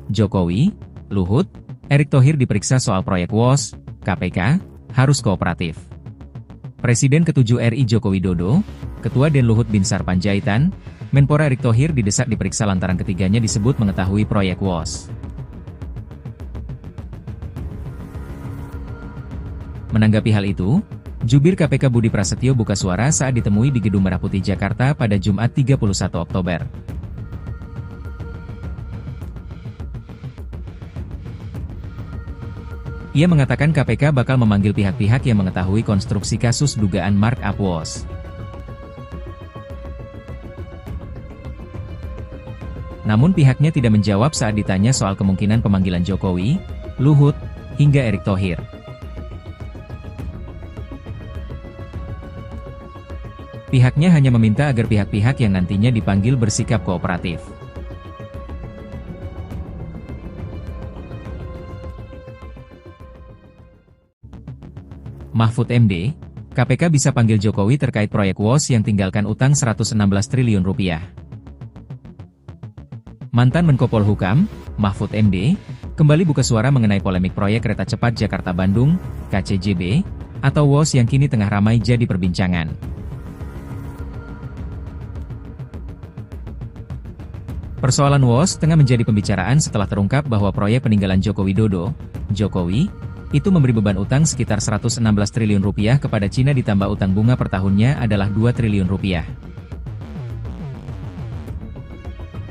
Jokowi, Luhut, Erick Thohir diperiksa soal proyek WOS, KPK, harus kooperatif. Presiden ke-7 RI Joko Widodo, Ketua DEN Luhut Binsar Panjaitan, Menpora Erick Thohir didesak diperiksa lantaran ketiganya disebut mengetahui proyek WOS. Menanggapi hal itu, Jubir KPK Budi Prasetyo buka suara saat ditemui di Gedung Merah Putih Jakarta pada Jumat 31 Oktober. Ia mengatakan KPK bakal memanggil pihak-pihak yang mengetahui konstruksi kasus dugaan markup WOS. Namun pihaknya tidak menjawab saat ditanya soal kemungkinan pemanggilan Jokowi, Luhut, hingga Erick Thohir. Pihaknya hanya meminta agar pihak-pihak yang nantinya dipanggil bersikap kooperatif. Mahfud MD, KPK bisa panggil Jokowi terkait proyek WOS yang tinggalkan utang 116 triliun rupiah. Mantan Menko Polhukam, Mahfud MD, kembali buka suara mengenai polemik proyek kereta cepat Jakarta-Bandung, KCJB, atau WOS yang kini tengah ramai jadi perbincangan. Persoalan WOS tengah menjadi pembicaraan setelah terungkap bahwa proyek peninggalan Joko Widodo, Jokowi, itu memberi beban utang sekitar 116 triliun rupiah kepada Cina ditambah utang bunga per tahunnya adalah 2 triliun rupiah.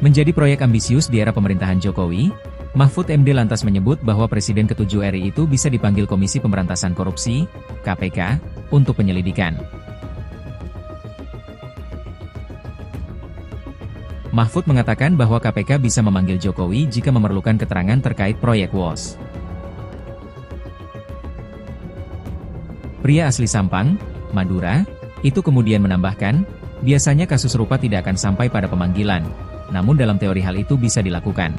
Menjadi proyek ambisius di era pemerintahan Jokowi, Mahfud MD lantas menyebut bahwa Presiden ke-7 RI itu bisa dipanggil Komisi Pemberantasan Korupsi, KPK, untuk penyelidikan. Mahfud mengatakan bahwa KPK bisa memanggil Jokowi jika memerlukan keterangan terkait proyek WOS. Pria asli Sampang, Madura, itu kemudian menambahkan, biasanya kasus serupa tidak akan sampai pada pemanggilan, namun dalam teori hal itu bisa dilakukan.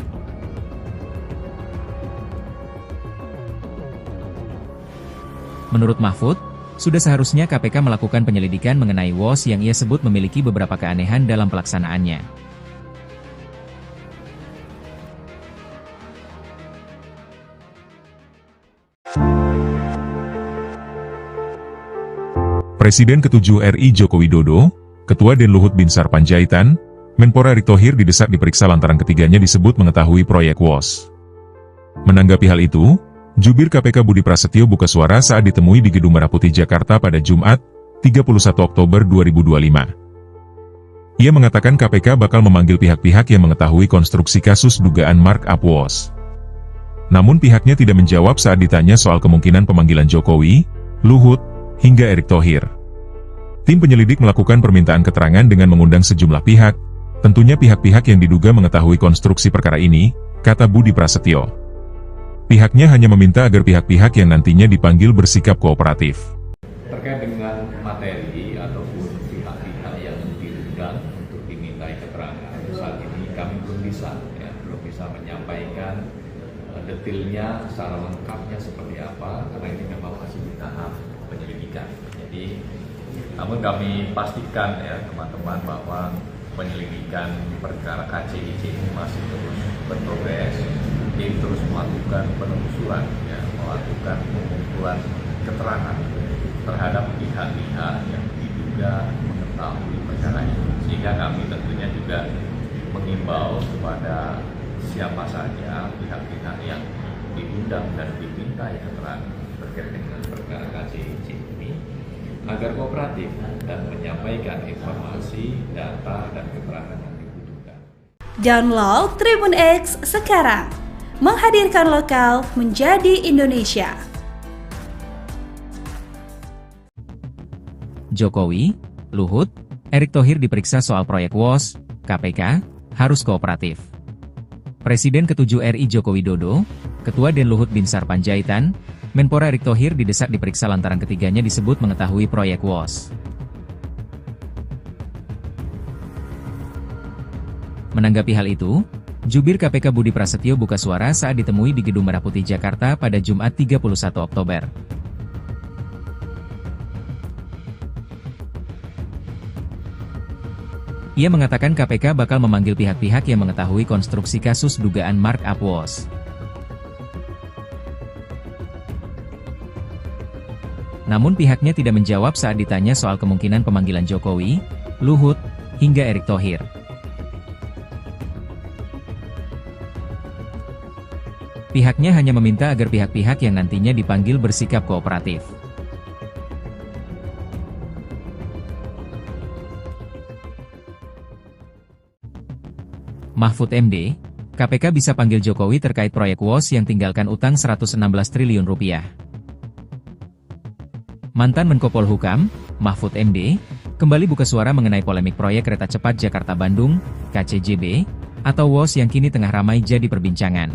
Menurut Mahfud, sudah seharusnya KPK melakukan penyelidikan mengenai WOS yang ia sebut memiliki beberapa keanehan dalam pelaksanaannya. Presiden ke-7 RI Joko Widodo, Ketua DEN Luhut Binsar Panjaitan, Menpora Erick Thohir didesak diperiksa lantaran ketiganya disebut mengetahui proyek WOS. Menanggapi hal itu, Jubir KPK Budi Prasetyo buka suara saat ditemui di Gedung Merah Putih Jakarta pada Jumat, 31 Oktober 2025. Ia mengatakan KPK bakal memanggil pihak-pihak yang mengetahui konstruksi kasus dugaan markup WOS. Namun pihaknya tidak menjawab saat ditanya soal kemungkinan pemanggilan Jokowi, Luhut, hingga Erick Thohir. Tim penyelidik melakukan permintaan keterangan dengan mengundang sejumlah pihak, tentunya pihak-pihak yang diduga mengetahui konstruksi perkara ini, kata Budi Prasetyo. Pihaknya hanya meminta agar pihak-pihak yang nantinya dipanggil bersikap kooperatif. Terkait dengan materi ataupun pihak-pihak yang diundang untuk dimintai keterangan, saat ini kami belum bisa menyampaikan detailnya secara lengkapnya seperti apa, karena ini memang masih di tahap penyelidikan. Jadi, namun kami pastikan ya teman-teman bahwa penyelidikan perkara KCIC ini masih terus berprogres, tim terus melakukan penelusuran, ya, melakukan pengumpulan keterangan terhadap pihak-pihak yang diduga mengetahui perkara ini. Sehingga kami tentunya juga mengimbau kepada siapa saja pihak-pihak yang diundang dan diminta keterangan terkait dengan perkara KCIC ini agar kooperatif dan menyampaikan informasi, data, dan keterangan yang dibutuhkan. Download Tribun X sekarang, menghadirkan lokal menjadi Indonesia. Jokowi, Luhut, Erick Thohir diperiksa soal proyek WOS, KPK, harus kooperatif. Presiden ke-7 RI Joko Widodo, Ketua DEN Luhut Binsar Panjaitan, Menpora Erick Thohir didesak diperiksa lantaran ketiganya disebut mengetahui proyek WOS. Menanggapi hal itu, Jubir KPK Budi Prasetyo buka suara saat ditemui di Gedung Merah Putih Jakarta pada Jumat 31 Oktober. Ia mengatakan KPK bakal memanggil pihak-pihak yang mengetahui konstruksi kasus dugaan markup WOS. Namun pihaknya tidak menjawab saat ditanya soal kemungkinan pemanggilan Jokowi, Luhut, hingga Erick Thohir. Pihaknya hanya meminta agar pihak-pihak yang nantinya dipanggil bersikap kooperatif. Mahfud MD, KPK bisa panggil Jokowi terkait proyek WOS yang tinggalkan utang 116 triliun rupiah. Mantan Menko Polhukam, Mahfud MD, kembali buka suara mengenai polemik proyek kereta cepat Jakarta-Bandung, KCJB, atau WOS yang kini tengah ramai jadi perbincangan.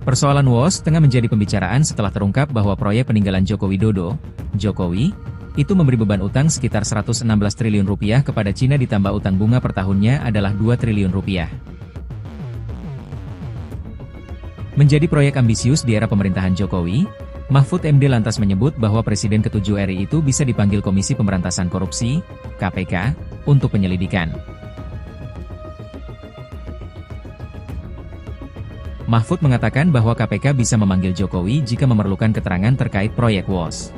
Persoalan WOS tengah menjadi pembicaraan setelah terungkap bahwa proyek peninggalan Joko Widodo, Jokowi, itu memberi beban utang sekitar 116 triliun rupiah kepada Cina ditambah utang bunga per tahunnya adalah 2 triliun rupiah. Menjadi proyek ambisius di era pemerintahan Jokowi, Mahfud MD lantas menyebut bahwa Presiden ke-7 RI itu bisa dipanggil Komisi Pemberantasan Korupsi, KPK, untuk penyelidikan. Mahfud mengatakan bahwa KPK bisa memanggil Jokowi jika memerlukan keterangan terkait proyek WOS.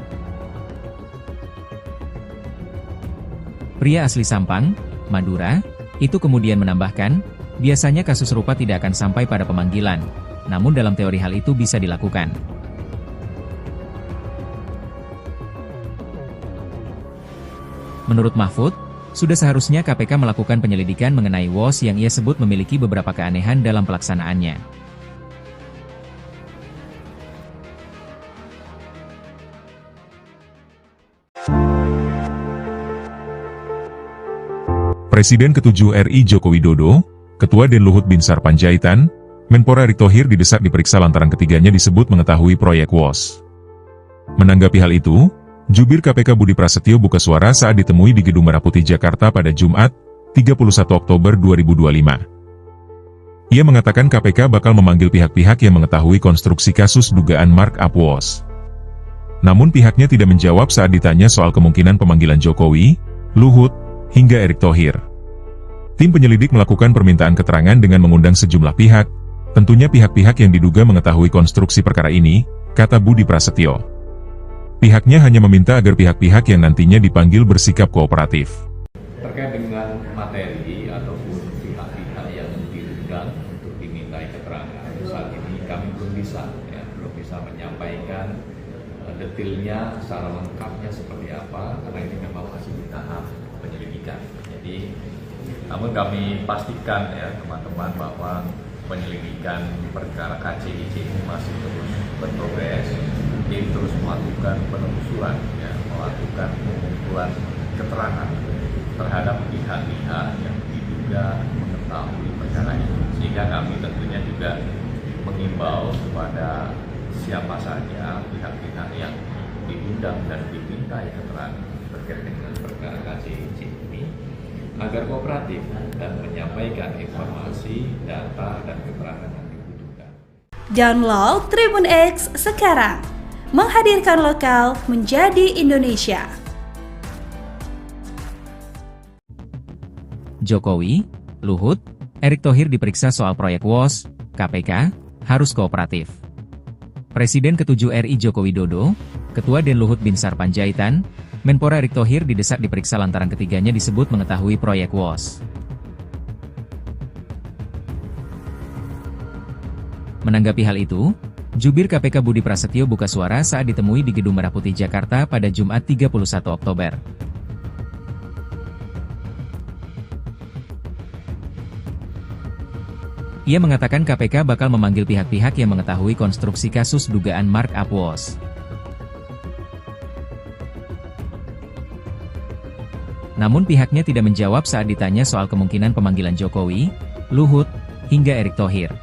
Pria asli Sampang, Madura, itu kemudian menambahkan, biasanya kasus serupa tidak akan sampai pada pemanggilan, namun dalam teori hal itu bisa dilakukan. Menurut Mahfud, sudah seharusnya KPK melakukan penyelidikan mengenai WOS yang ia sebut memiliki beberapa keanehan dalam pelaksanaannya. Presiden ke-7 RI Joko Widodo, Ketua DEN Luhut Binsar Panjaitan, Menpora Erick Thohir didesak diperiksa lantaran ketiganya disebut mengetahui proyek WOS. Menanggapi hal itu, Jubir KPK Budi Prasetyo buka suara saat ditemui di Gedung Merah Putih Jakarta pada Jumat, 31 Oktober 2025. Ia mengatakan KPK bakal memanggil pihak-pihak yang mengetahui konstruksi kasus dugaan markup WOS. Namun pihaknya tidak menjawab saat ditanya soal kemungkinan pemanggilan Jokowi, Luhut, hingga Erick Thohir. Tim penyelidik melakukan permintaan keterangan dengan mengundang sejumlah pihak, tentunya pihak-pihak yang diduga mengetahui konstruksi perkara ini, kata Budi Prasetyo. Pihaknya hanya meminta agar pihak-pihak yang nantinya dipanggil bersikap kooperatif. Terkait dengan materi ataupun pihak-pihak yang diundang untuk dimintai keterangan, saat ini kami belum bisa menyampaikan detailnya secara lengkapnya seperti apa, karena ini memang masih di tahap penyelidikan. Jadi, namun kami pastikan ya teman-teman bahwa penyelidikan perkara KCIC ini masih terus berprogres, tim terus melakukan penelusuran, ya, melakukan pengumpulan keterangan terhadap pihak-pihak yang diduga mengetahui perkara ini. Sehingga kami tentunya juga mengimbau kepada siapa saja pihak-pihak yang diundang dan dimintai keterangan terkait dengan perkara KCIC ini agar kooperatif dan menyampaikan informasi, data, dan keterangan yang dibutuhkan. Download Tribun X sekarang, menghadirkan lokal menjadi Indonesia. Jokowi, Luhut, Erick Thohir diperiksa soal proyek WOS, KPK, harus kooperatif. Presiden ke-7 RI Joko Widodo, Ketua DEN Luhut Binsar Panjaitan, Menpora Erick Thohir didesak diperiksa lantaran ketiganya disebut mengetahui proyek WOS. Menanggapi hal itu, Jubir KPK Budi Prasetyo buka suara saat ditemui di Gedung Merah Putih Jakarta pada Jumat 31 Oktober. Ia mengatakan KPK bakal memanggil pihak-pihak yang mengetahui konstruksi kasus dugaan markup WOS. Namun pihaknya tidak menjawab saat ditanya soal kemungkinan pemanggilan Jokowi, Luhut, hingga Erick Thohir.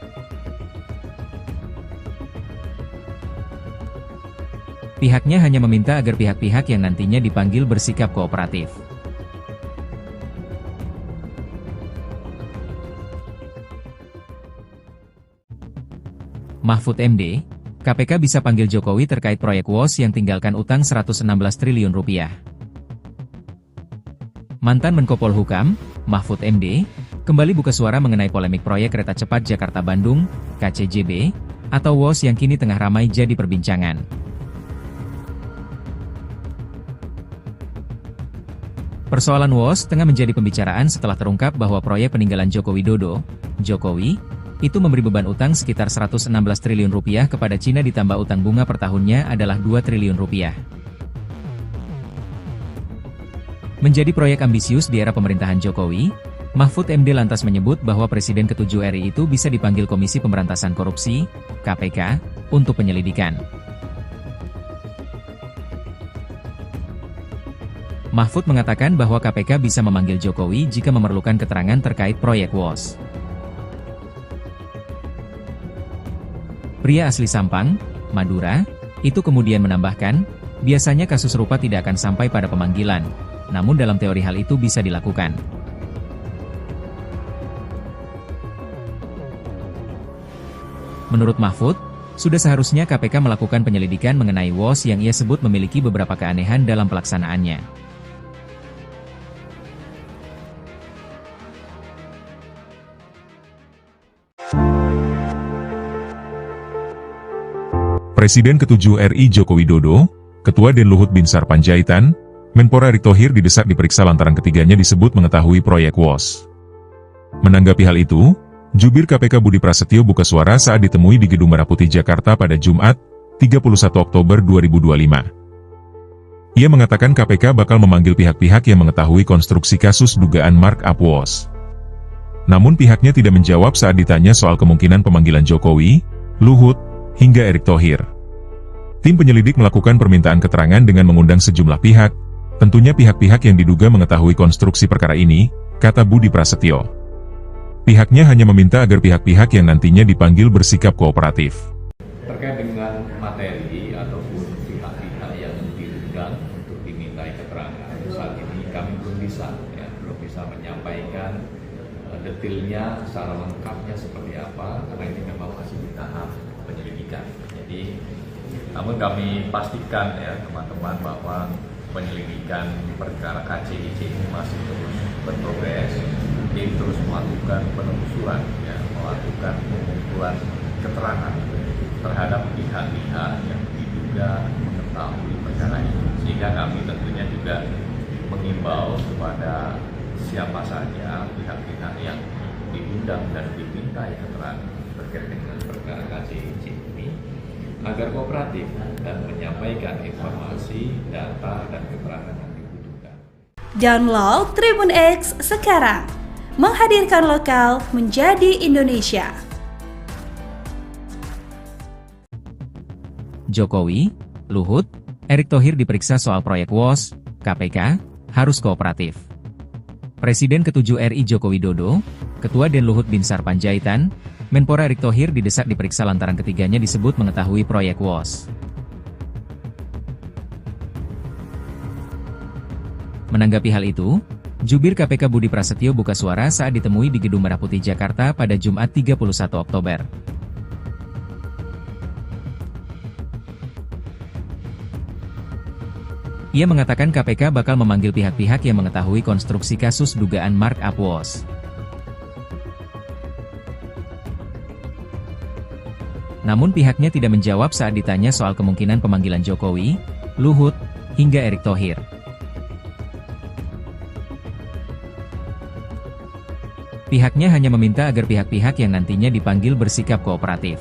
Pihaknya hanya meminta agar pihak-pihak yang nantinya dipanggil bersikap kooperatif. Mahfud MD, KPK bisa panggil Jokowi terkait proyek WOS yang tinggalkan utang 116 triliun rupiah. Mantan Menko Polhukam, Mahfud MD, kembali buka suara mengenai polemik proyek kereta cepat Jakarta-Bandung, KCJB, atau WOS yang kini tengah ramai jadi perbincangan. Persoalan WOS tengah menjadi pembicaraan setelah terungkap bahwa proyek peninggalan Joko Widodo, Jokowi, itu memberi beban utang sekitar 116 triliun rupiah kepada Cina ditambah utang bunga per tahunnya adalah 2 triliun rupiah. Menjadi proyek ambisius di era pemerintahan Jokowi, Mahfud MD lantas menyebut bahwa Presiden ke-7 RI itu bisa dipanggil Komisi Pemberantasan Korupsi, KPK, untuk penyelidikan. Mahfud mengatakan bahwa KPK bisa memanggil Jokowi jika memerlukan keterangan terkait proyek WOS. Pria asli Sampang, Madura, itu kemudian menambahkan, biasanya kasus serupa tidak akan sampai pada pemanggilan, namun dalam teori hal itu bisa dilakukan. Menurut Mahfud, sudah seharusnya KPK melakukan penyelidikan mengenai WOS yang ia sebut memiliki beberapa keanehan dalam pelaksanaannya. Presiden ke-7 RI Joko Widodo, Ketua DEN Luhut Binsar Panjaitan, Menpora Erick Thohir didesak diperiksa lantaran ketiganya disebut mengetahui proyek WOS. Menanggapi hal itu, Jubir KPK Budi Prasetyo buka suara saat ditemui di Gedung Merah Putih Jakarta pada Jumat, 31 Oktober 2025. Ia mengatakan KPK bakal memanggil pihak-pihak yang mengetahui konstruksi kasus dugaan markup WOS. Namun pihaknya tidak menjawab saat ditanya soal kemungkinan pemanggilan Jokowi, Luhut, hingga Erick Thohir. Tim penyelidik melakukan permintaan keterangan dengan mengundang sejumlah pihak, tentunya pihak-pihak yang diduga mengetahui konstruksi perkara ini, kata Budi Prasetyo. Pihaknya hanya meminta agar pihak-pihak yang nantinya dipanggil bersikap kooperatif. Terkait dengan materi ataupun pihak-pihak yang diundang untuk dimintai keterangan, saat ini kami belum bisa menyampaikan detailnya secara lengkapnya seperti apa, karena ini memang masih di tahap penyelidikan. Jadi, namun kami pastikan ya teman-teman bahwa penyelidikan perkara KCJB ini masih terus berprogres, tim terus melakukan penelusuran, ya, melakukan pengumpulan keterangan terhadap pihak-pihak yang diduga mengetahui perkara ini. Sehingga kami tentunya juga mengimbau kepada siapa saja pihak-pihak yang diundang dan dimintai keterangan terkait dengan perkara KCJB ini agar kooperatif dan menyampaikan informasi, data, dan keterangan yang dibutuhkan. Download Tribun X sekarang, menghadirkan lokal menjadi Indonesia. Jokowi, Luhut, Erick Thohir diperiksa soal proyek WOS, KPK, harus kooperatif. Presiden ke-7 RI Joko Widodo, Ketua DEN Luhut Binsar Panjaitan, Menpora Erick Thohir didesak diperiksa lantaran ketiganya disebut mengetahui proyek WOS. Menanggapi hal itu, Jubir KPK Budi Prasetyo buka suara saat ditemui di Gedung Merah Putih Jakarta pada Jumat 31 Oktober. Ia mengatakan KPK bakal memanggil pihak-pihak yang mengetahui konstruksi kasus dugaan markup WOS. Namun pihaknya tidak menjawab saat ditanya soal kemungkinan pemanggilan Jokowi, Luhut, hingga Erick Thohir. Pihaknya hanya meminta agar pihak-pihak yang nantinya dipanggil bersikap kooperatif.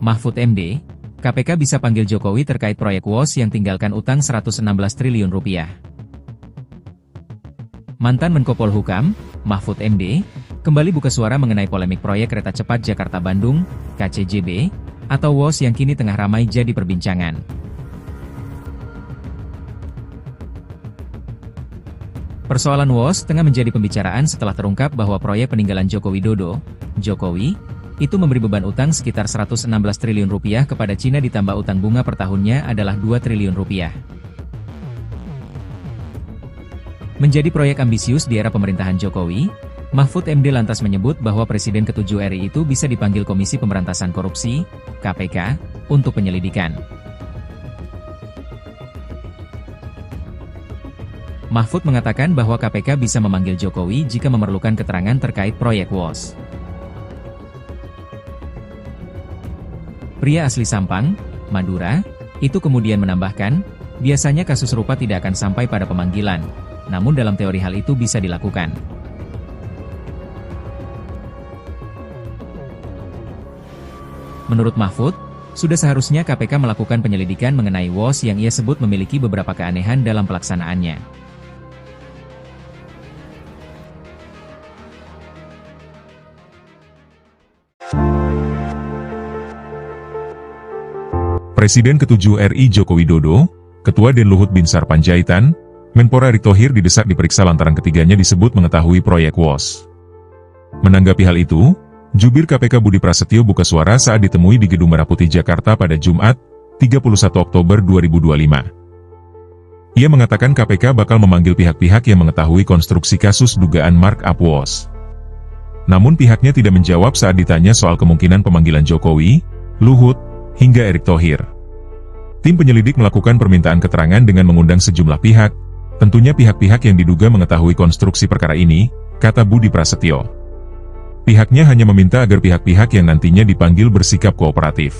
Mahfud MD, KPK bisa panggil Jokowi terkait proyek WOS yang tinggalkan utang 116 triliun rupiah. Mantan Menko Polhukam, Mahfud MD, kembali buka suara mengenai polemik proyek kereta cepat Jakarta-Bandung, KCJB, atau WOS yang kini tengah ramai jadi perbincangan. Persoalan WOS tengah menjadi pembicaraan setelah terungkap bahwa proyek peninggalan Joko Widodo, Jokowi, itu memberi beban utang sekitar 116 triliun rupiah kepada Cina ditambah utang bunga per tahunnya adalah 2 triliun rupiah. Menjadi proyek ambisius di era pemerintahan Jokowi, Mahfud MD lantas menyebut bahwa Presiden ke-7 RI itu bisa dipanggil Komisi Pemberantasan Korupsi, KPK, untuk penyelidikan. Mahfud mengatakan bahwa KPK bisa memanggil Jokowi jika memerlukan keterangan terkait proyek WOS. Pria asli Sampang, Madura, itu kemudian menambahkan, biasanya kasus serupa tidak akan sampai pada pemanggilan, namun dalam teori hal itu bisa dilakukan. Menurut Mahfud, sudah seharusnya KPK melakukan penyelidikan mengenai WOS yang ia sebut memiliki beberapa keanehan dalam pelaksanaannya. Presiden ke-7 RI Joko Widodo, Ketua DEN Luhut Binsar Panjaitan, Menpora Erick Thohir didesak diperiksa lantaran ketiganya disebut mengetahui proyek WOS. Menanggapi hal itu, Jubir KPK Budi Prasetyo buka suara saat ditemui di Gedung Merah Putih Jakarta pada Jumat, 31 Oktober 2025. Ia mengatakan KPK bakal memanggil pihak-pihak yang mengetahui konstruksi kasus dugaan markup WOS. Namun pihaknya tidak menjawab saat ditanya soal kemungkinan pemanggilan Jokowi, Luhut, hingga Erick Thohir. Tim penyelidik melakukan permintaan keterangan dengan mengundang sejumlah pihak, tentunya pihak-pihak yang diduga mengetahui konstruksi perkara ini, kata Budi Prasetyo. Pihaknya hanya meminta agar pihak-pihak yang nantinya dipanggil bersikap kooperatif.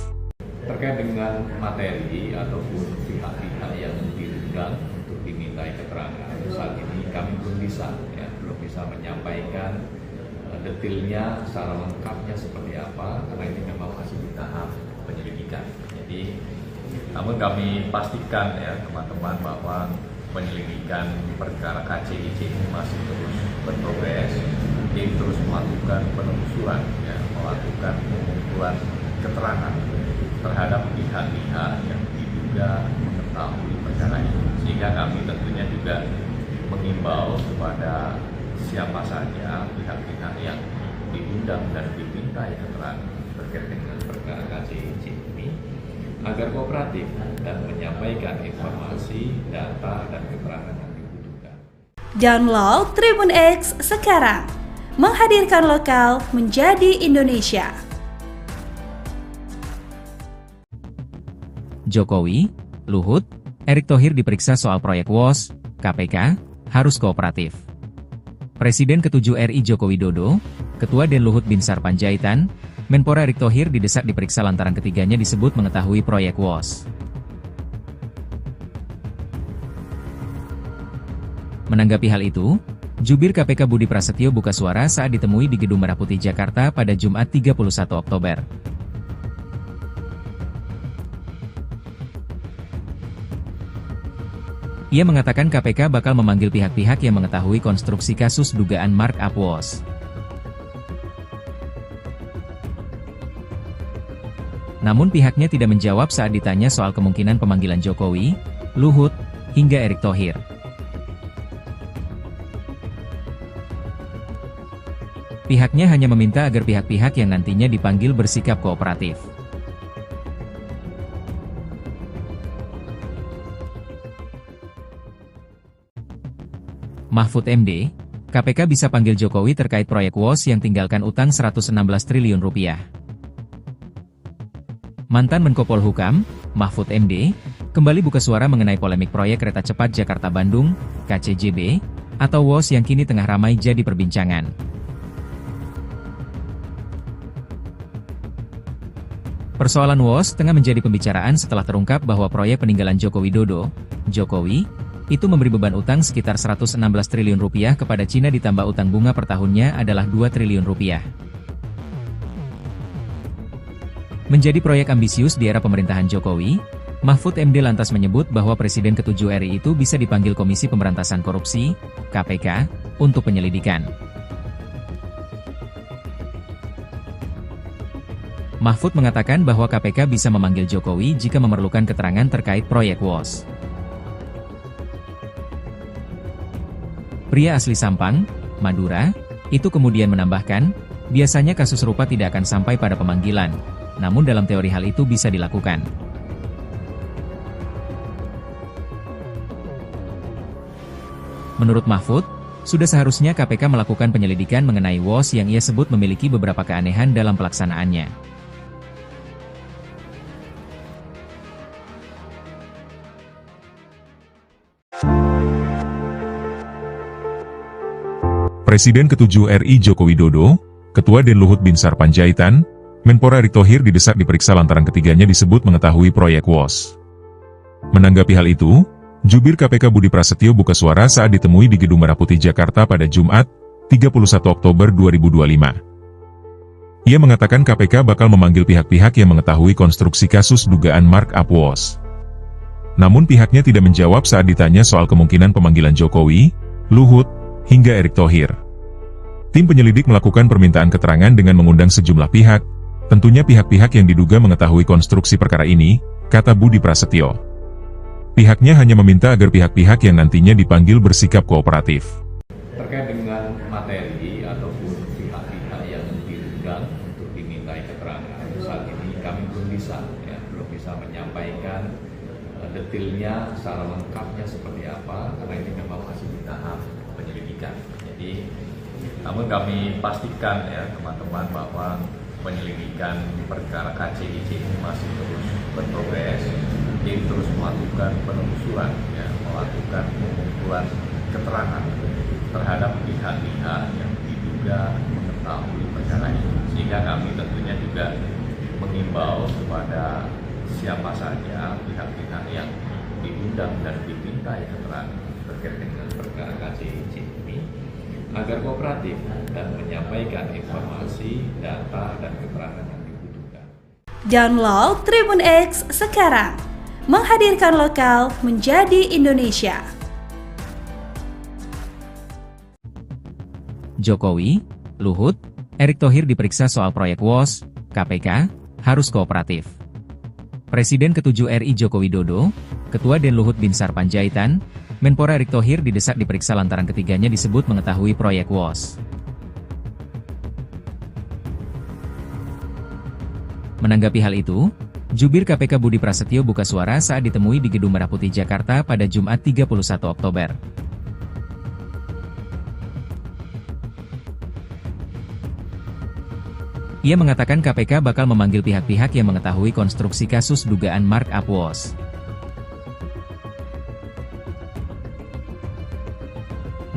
Terkait dengan materi ataupun pihak-pihak yang diundang untuk dimintai keterangan, saat ini kami belum bisa menyampaikan detailnya secara lengkapnya seperti apa, karena ini memang masih di tahap penyelidikan. Jadi, namun kami pastikan ya teman-teman bahwa penyelidikan perkara KCIC ini masih terus berprogres, tim terus melakukan penelusuran, ya, melakukan pengumpulan keterangan terhadap pihak-pihak yang diduga mengetahui perkara ini. Sehingga kami tentunya juga mengimbau kepada siapa saja pihak-pihak yang diundang dan dimintai keterangan terkait dengan perkara KCIC ini agar kooperatif dan menyampaikan informasi, data, dan keterangan yang dibutuhkan. Download Tribun X sekarang, menghadirkan lokal menjadi Indonesia. Jokowi, Luhut, Erick Thohir diperiksa soal proyek WOS, KPK, harus kooperatif. Presiden ke-7 RI Joko Widodo, Ketua DEN Luhut Binsar Panjaitan, Menpora Erick Thohir didesak diperiksa lantaran ketiganya disebut mengetahui proyek WOS. Menanggapi hal itu, Jubir KPK Budi Prasetyo buka suara saat ditemui di Gedung Merah Putih Jakarta pada Jumat 31 Oktober. Ia mengatakan KPK bakal memanggil pihak-pihak yang mengetahui konstruksi kasus dugaan markup WOS. Namun pihaknya tidak menjawab saat ditanya soal kemungkinan pemanggilan Jokowi, Luhut, hingga Erick Thohir. Pihaknya hanya meminta agar pihak-pihak yang nantinya dipanggil bersikap kooperatif. Mahfud MD, KPK bisa panggil Jokowi terkait proyek WOS yang tinggalkan utang 116 triliun rupiah. Mantan Menko Polhukam, Mahfud MD, kembali buka suara mengenai polemik proyek kereta cepat Jakarta-Bandung, KCJB, atau WOS yang kini tengah ramai jadi perbincangan. Persoalan WOS tengah menjadi pembicaraan setelah terungkap bahwa proyek peninggalan Joko Widodo, Jokowi, itu memberi beban utang sekitar 116 triliun rupiah kepada Cina ditambah utang bunga per tahunnya adalah 2 triliun rupiah. Menjadi proyek ambisius di era pemerintahan Jokowi, Mahfud MD lantas menyebut bahwa Presiden ke-7 RI itu bisa dipanggil Komisi Pemberantasan Korupsi, KPK, untuk penyelidikan. Mahfud mengatakan bahwa KPK bisa memanggil Jokowi jika memerlukan keterangan terkait proyek WOS. Pria asli Sampang, Madura, itu kemudian menambahkan, biasanya kasus serupa tidak akan sampai pada pemanggilan, namun dalam teori hal itu bisa dilakukan. Menurut Mahfud, sudah seharusnya KPK melakukan penyelidikan mengenai WOS yang ia sebut memiliki beberapa keanehan dalam pelaksanaannya. Presiden ke-7 RI Joko Widodo, Ketua DEN Luhut Binsar Panjaitan, Menpora Erick Thohir didesak diperiksa lantaran ketiganya disebut mengetahui proyek WOS. Menanggapi hal itu, Jubir KPK Budi Prasetyo buka suara saat ditemui di Gedung Merah Putih Jakarta pada Jumat, 31 Oktober 2025. Ia mengatakan KPK bakal memanggil pihak-pihak yang mengetahui konstruksi kasus dugaan markup WOS. Namun pihaknya tidak menjawab saat ditanya soal kemungkinan pemanggilan Jokowi, Luhut, hingga Erick Thohir. Tim penyelidik melakukan permintaan keterangan dengan mengundang sejumlah pihak, tentunya pihak-pihak yang diduga mengetahui konstruksi perkara ini, kata Budi Prasetyo. Pihaknya hanya meminta agar pihak-pihak yang nantinya dipanggil bersikap kooperatif. Terkait dengan materi ataupun pihak-pihak yang diundang untuk dimintai keterangan, saat ini kami belum bisa menyampaikan detailnya secara lengkapnya seperti apa, karena ini memang masih di tahap penyelidikan. Jadi, namun kami pastikan ya teman-teman bahwa penyelidikan perkara KCIC ini masih terus berprogres, tim terus melakukan penelusuran, ya, melakukan pengumpulan keterangan terhadap pihak-pihak yang diduga mengetahui perkara ini. Sehingga kami tentunya juga mengimbau kepada siapa saja pihak-pihak yang diundang dan dimintai keterangan terkait dengan perkara KCIC ini agar kooperatif dan menyampaikan informasi, data, dan keterangan yang dibutuhkan. Download Tribun X sekarang, menghadirkan lokal menjadi Indonesia. Jokowi, Luhut, Erick Thohir diperiksa soal proyek WOS, KPK, harus kooperatif. Presiden ke-7 RI Joko Widodo, Ketua DEN Luhut Binsar Panjaitan, Menpora Erick Thohir didesak diperiksa lantaran ketiganya disebut mengetahui proyek WOS. Menanggapi hal itu, Jubir KPK Budi Prasetyo buka suara saat ditemui di Gedung Merah Putih Jakarta pada Jumat 31 Oktober. Ia mengatakan KPK bakal memanggil pihak-pihak yang mengetahui konstruksi kasus dugaan markup WOS.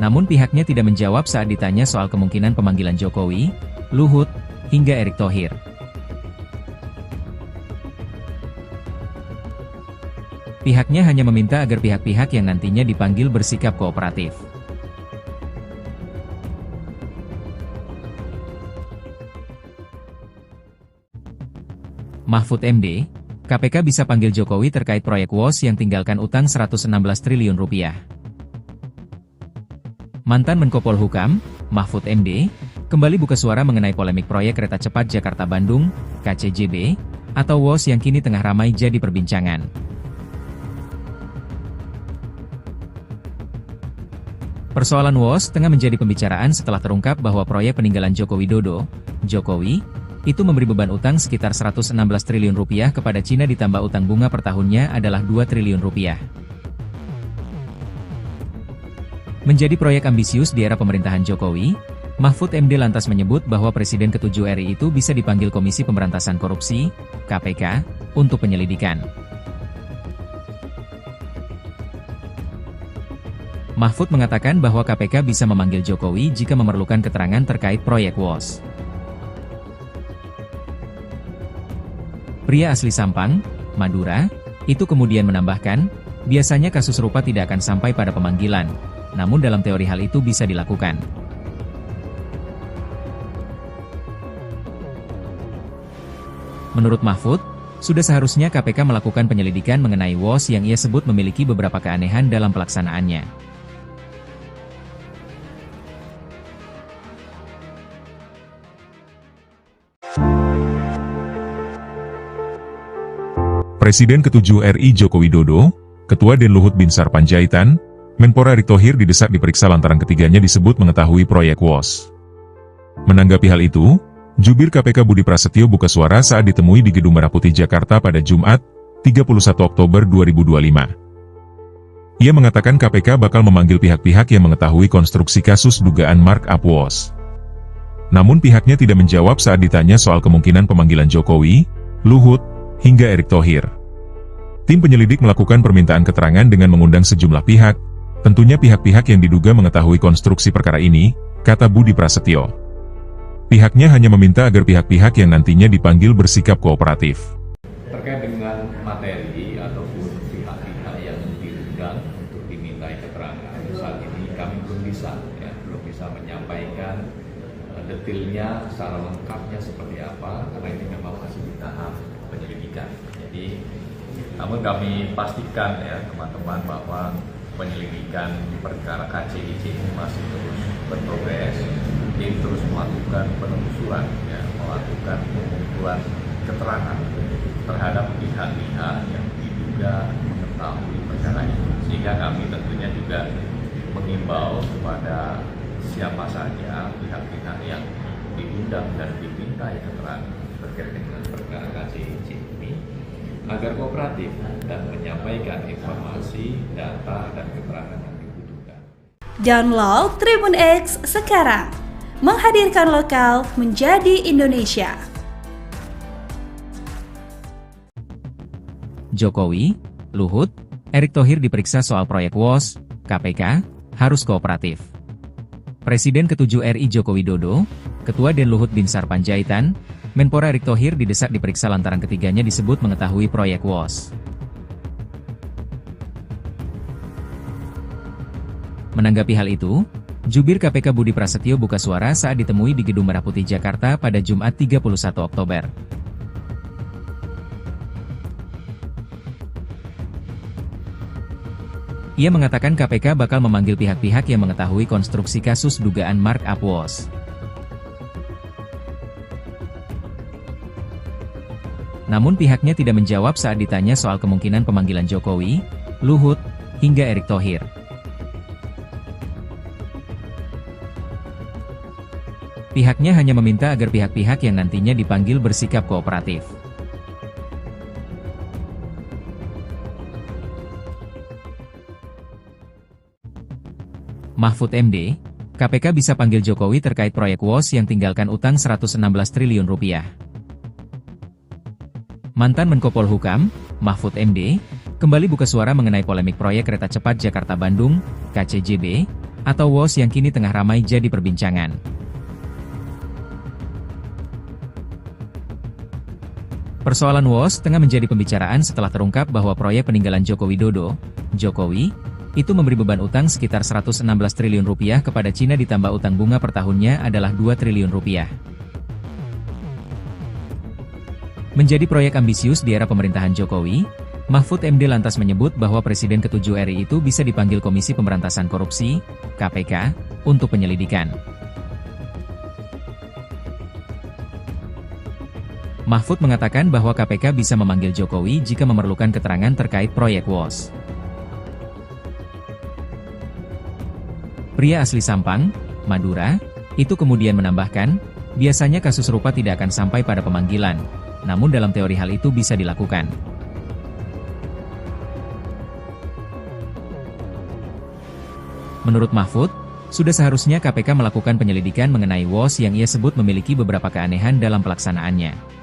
Namun pihaknya tidak menjawab saat ditanya soal kemungkinan pemanggilan Jokowi, Luhut, hingga Erick Thohir. Pihaknya hanya meminta agar pihak-pihak yang nantinya dipanggil bersikap kooperatif. Mahfud MD, KPK bisa panggil Jokowi terkait proyek WOS yang tinggalkan utang 116 triliun rupiah. Mantan Menko Polhukam, Mahfud MD, kembali buka suara mengenai polemik proyek kereta cepat Jakarta-Bandung, KCJB, atau WOS yang kini tengah ramai jadi perbincangan. Persoalan WOS tengah menjadi pembicaraan setelah terungkap bahwa proyek peninggalan Joko Widodo, Jokowi, itu memberi beban utang sekitar 116 triliun rupiah kepada Cina ditambah utang bunga per tahunnya adalah 2 triliun rupiah. Menjadi proyek ambisius di era pemerintahan Jokowi, Mahfud MD lantas menyebut bahwa Presiden ke-7 RI itu bisa dipanggil Komisi Pemberantasan Korupsi, KPK, untuk penyelidikan. Mahfud mengatakan bahwa KPK bisa memanggil Jokowi jika memerlukan keterangan terkait proyek WOS. Pria asli Sampang, Madura, itu kemudian menambahkan, biasanya kasus serupa tidak akan sampai pada pemanggilan, namun dalam teori hal itu bisa dilakukan. Menurut Mahfud, sudah seharusnya KPK melakukan penyelidikan mengenai WOS yang ia sebut memiliki beberapa keanehan dalam pelaksanaannya. Presiden ke-7 RI Joko Widodo, Ketua DEN Luhut Binsar Panjaitan, Menpora Erick Thohir didesak diperiksa lantaran ketiganya disebut mengetahui proyek WOS. Menanggapi hal itu, Jubir KPK Budi Prasetyo buka suara saat ditemui di Gedung Merah Putih Jakarta pada Jumat, 31 Oktober 2025. Ia mengatakan KPK bakal memanggil pihak-pihak yang mengetahui konstruksi kasus dugaan markup WOS. Namun pihaknya tidak menjawab saat ditanya soal kemungkinan pemanggilan Jokowi, Luhut, hingga Erick Thohir. Tim penyelidik melakukan permintaan keterangan dengan mengundang sejumlah pihak, tentunya pihak-pihak yang diduga mengetahui konstruksi perkara ini, kata Budi Prasetyo. Pihaknya hanya meminta agar pihak-pihak yang nantinya dipanggil bersikap kooperatif. Terkait dengan materi ataupun pihak-pihak yang diundang untuk dimintai keterangan, saat ini kami belum bisa menyampaikan detailnya secara lengkapnya seperti apa, karena ini memang masih di tahap penyelidikan. Jadi, namun kami pastikan ya teman-teman bahwa penyelidikan perkara KCIC ini masih terus berprogres, tim terus melakukan penelusuran, ya, melakukan pengumpulan keterangan terhadap pihak-pihak yang diduga mengetahui perkara ini. Sehingga kami tentunya juga mengimbau kepada siapa saja pihak-pihak yang diundang dan dimintai keterangan terkait dengan perkara KCIC ini agar kooperatif dan menyampaikan informasi, data, dan keterangan yang dibutuhkan. Download Tribun X sekarang, menghadirkan lokal menjadi Indonesia. Jokowi, Luhut, Erick Thohir diperiksa soal proyek WOS, KPK, harus kooperatif. Presiden ke-7 RI Joko Widodo, Ketua Den Luhut Binsar Panjaitan, Menpora Erick Thohir didesak diperiksa lantaran ketiganya disebut mengetahui proyek WOS. Menanggapi hal itu, Jubir KPK Budi Prasetyo buka suara saat ditemui di Gedung Merah Putih Jakarta pada Jumat 31 Oktober. Ia mengatakan KPK bakal memanggil pihak-pihak yang mengetahui konstruksi kasus dugaan markup WOS. Namun pihaknya tidak menjawab saat ditanya soal kemungkinan pemanggilan Jokowi, Luhut, hingga Erick Thohir. Pihaknya hanya meminta agar pihak-pihak yang nantinya dipanggil bersikap kooperatif. Mahfud MD, KPK bisa panggil Jokowi terkait proyek WOS yang tinggalkan utang 116 triliun rupiah. Mantan Menko Polhukam, Mahfud MD, kembali buka suara mengenai polemik proyek kereta cepat Jakarta-Bandung, KCJB, atau WOS yang kini tengah ramai jadi perbincangan. Persoalan WOS tengah menjadi pembicaraan setelah terungkap bahwa proyek peninggalan Joko Widodo, Jokowi, itu memberi beban utang sekitar 116 triliun rupiah kepada Cina ditambah utang bunga per tahunnya adalah 2 triliun rupiah. Menjadi proyek ambisius di era pemerintahan Jokowi, Mahfud MD lantas menyebut bahwa Presiden ke-7 RI itu bisa dipanggil Komisi Pemberantasan Korupsi, KPK, untuk penyelidikan. Mahfud mengatakan bahwa KPK bisa memanggil Jokowi jika memerlukan keterangan terkait proyek WOS. Pria asli Sampang, Madura, itu kemudian menambahkan, biasanya kasus serupa tidak akan sampai pada pemanggilan, namun dalam teori hal itu bisa dilakukan. Menurut Mahfud, sudah seharusnya KPK melakukan penyelidikan mengenai WOS yang ia sebut memiliki beberapa keanehan dalam pelaksanaannya.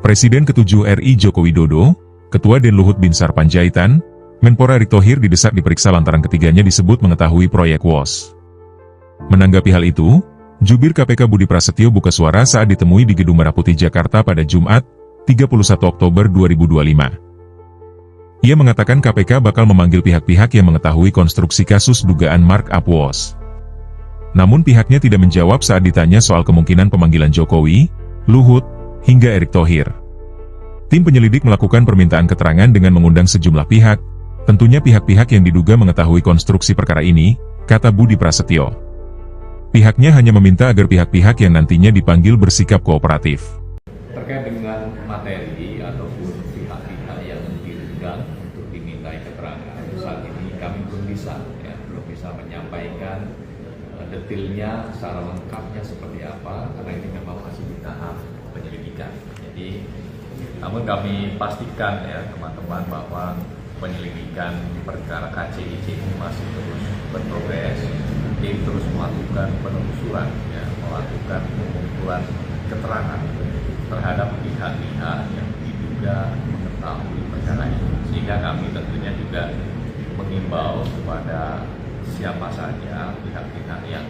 Presiden ke-7 RI Joko Widodo, Ketua Den Luhut Binsar Panjaitan, Menpora Erick Thohir didesak diperiksa lantaran ketiganya disebut mengetahui proyek WOS. Menanggapi hal itu, Jubir KPK Budi Prasetyo buka suara saat ditemui di Gedung Merah Putih Jakarta pada Jumat, 31 Oktober 2025. Ia mengatakan KPK bakal memanggil pihak-pihak yang mengetahui konstruksi kasus dugaan markup WOS. Namun pihaknya tidak menjawab saat ditanya soal kemungkinan pemanggilan Jokowi, Luhut, hingga Erick Thohir. Tim penyelidik melakukan permintaan keterangan dengan mengundang sejumlah pihak, tentunya pihak-pihak yang diduga mengetahui konstruksi perkara ini, kata Budi Prasetyo. Pihaknya hanya meminta agar pihak-pihak yang nantinya dipanggil bersikap kooperatif. Terkait dengan materi ataupun pihak-pihak yang diundang untuk dimintai keterangan, saat ini kami belum bisa menyampaikan detailnya secara lengkapnya seperti apa, karena ini memang masih di tahap penyelidikan. Jadi, namun kami pastikan ya teman-teman bahwa penyelidikan perkara KCIC ini masih terus berprogres, tim terus melakukan penelusuran, ya, melakukan pengumpulan keterangan terhadap pihak-pihak yang diduga mengetahui perkara ini. Sehingga kami tentunya juga mengimbau kepada siapa saja pihak-pihak yang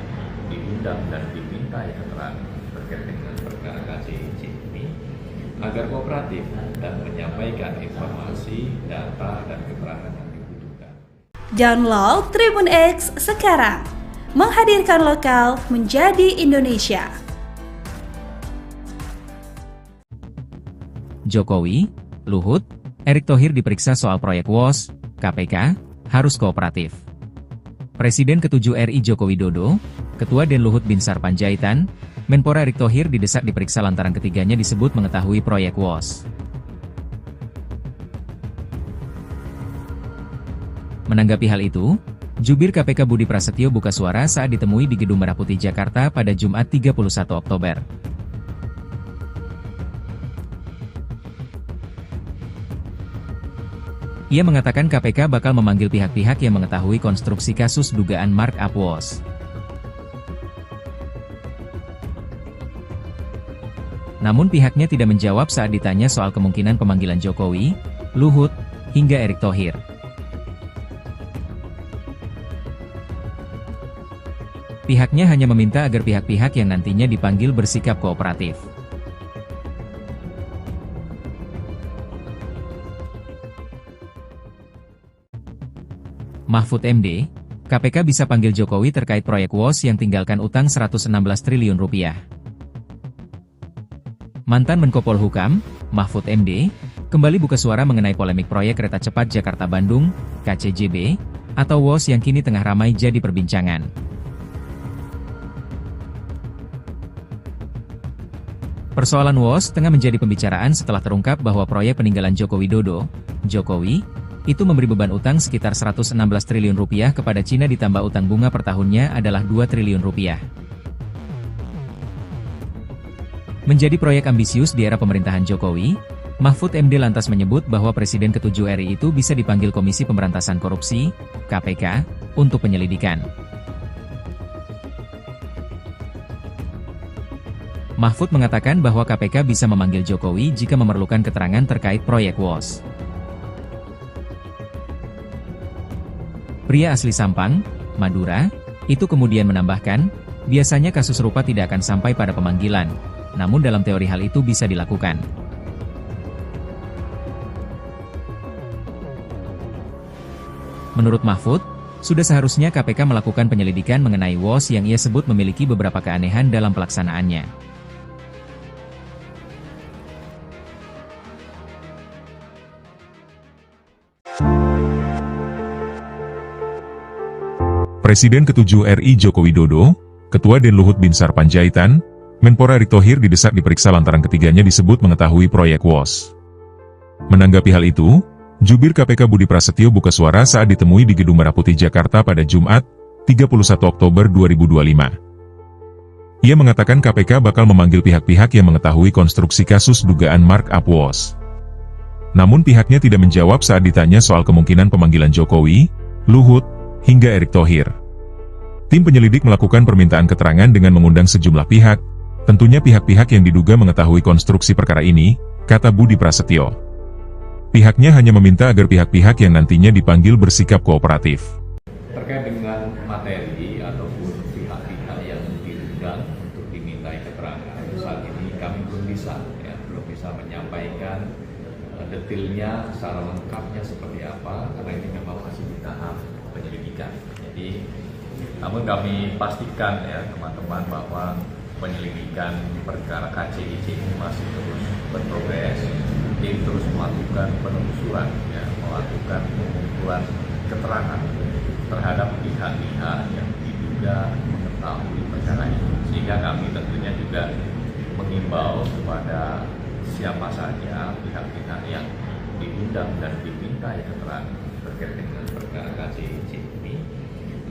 diundang dan diminta keterangan terkait dengan perkara KCIC ini agar kooperatif dan menyampaikan informasi, data, dan keterangan yang dibutuhkan. Download Tribun X sekarang, menghadirkan lokal menjadi Indonesia. Jokowi, Luhut, Erick Thohir diperiksa soal proyek WOS, KPK, harus kooperatif. Presiden ke-7 RI Joko Widodo, Ketua Den Luhut Binsar Panjaitan, Menpora Erick Thohir didesak diperiksa lantaran ketiganya disebut mengetahui proyek WOS. Menanggapi hal itu, Jubir KPK Budi Prasetyo buka suara saat ditemui di Gedung Merah Putih Jakarta pada Jumat 31 Oktober. Ia mengatakan KPK bakal memanggil pihak-pihak yang mengetahui konstruksi kasus dugaan markup WOS. Namun pihaknya tidak menjawab saat ditanya soal kemungkinan pemanggilan Jokowi, Luhut, hingga Erick Thohir. Pihaknya hanya meminta agar pihak-pihak yang nantinya dipanggil bersikap kooperatif. Mahfud MD, KPK bisa panggil Jokowi terkait proyek WOS yang tinggalkan utang 116 triliun rupiah. Mantan Menko Polhukam, Mahfud MD, kembali buka suara mengenai polemik proyek kereta cepat Jakarta-Bandung, KCJB, atau WOS yang kini tengah ramai jadi perbincangan. Persoalan WOS tengah menjadi pembicaraan setelah terungkap bahwa proyek peninggalan Joko Widodo, Jokowi, itu memberi beban utang sekitar 116 triliun rupiah kepada Cina ditambah utang bunga per tahunnya adalah 2 triliun rupiah. Menjadi proyek ambisius di era pemerintahan Jokowi, Mahfud MD lantas menyebut bahwa Presiden ke-7 RI itu bisa dipanggil Komisi Pemberantasan Korupsi, KPK, untuk penyelidikan. Mahfud mengatakan bahwa KPK bisa memanggil Jokowi jika memerlukan keterangan terkait proyek WOS. Pria asli Sampang, Madura, itu kemudian menambahkan, biasanya kasus serupa tidak akan sampai pada pemanggilan, namun dalam teori hal itu bisa dilakukan. Menurut Mahfud, sudah seharusnya KPK melakukan penyelidikan mengenai WOS yang ia sebut memiliki beberapa keanehan dalam pelaksanaannya. Presiden ke-7 RI Joko Widodo, Ketua Den Luhut Binsar Panjaitan, Menpora Erick Thohir didesak diperiksa lantaran ketiganya disebut mengetahui proyek WOS. Menanggapi hal itu, Jubir KPK Budi Prasetyo buka suara saat ditemui di Gedung Merah Putih Jakarta pada Jumat, 31 Oktober 2025. Ia mengatakan KPK bakal memanggil pihak-pihak yang mengetahui konstruksi kasus dugaan markup WOS. Namun pihaknya tidak menjawab saat ditanya soal kemungkinan pemanggilan Jokowi, Luhut, hingga Erick Thohir. Tim penyelidik melakukan permintaan keterangan dengan mengundang sejumlah pihak, tentunya pihak-pihak yang diduga mengetahui konstruksi perkara ini, kata Budi Prasetyo. Pihaknya hanya meminta agar pihak-pihak yang nantinya dipanggil bersikap kooperatif. Terkait dengan materi ataupun pihak-pihak yang diundang untuk dimintai keterangan, saat ini kami belum bisa menyampaikan detailnya secara lengkapnya seperti apa, karena ini memang masih di tahap penyelidikan. Jadi, namun kami pastikan ya teman-teman bahwa penyelidikan perkara KCIC ini masih terus berprogres, tim terus melakukan penelusuran, ya, melakukan pengumpulan keterangan terhadap pihak-pihak yang diduga mengetahui perkara ini. Sehingga kami tentunya juga mengimbau kepada siapa saja pihak-pihak yang diundang dan diminta keterangan terkait dengan perkara KCIC ini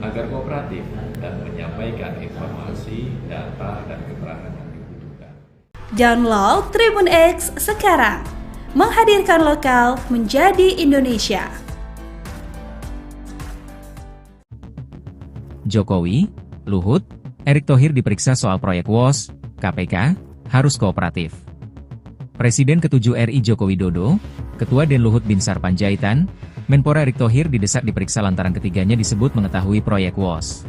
agar kooperatif dan menyampaikan informasi, data, dan keterangan yang dibutuhkan. Download Tribun X sekarang, menghadirkan lokal menjadi Indonesia. Jokowi, Luhut, Erick Thohir diperiksa soal proyek WOS, KPK, harus kooperatif. Presiden ke-7 RI Joko Widodo, Ketua Den Luhut Binsar Panjaitan, Menpora Erick Thohir didesak diperiksa lantaran ketiganya disebut mengetahui proyek WOS.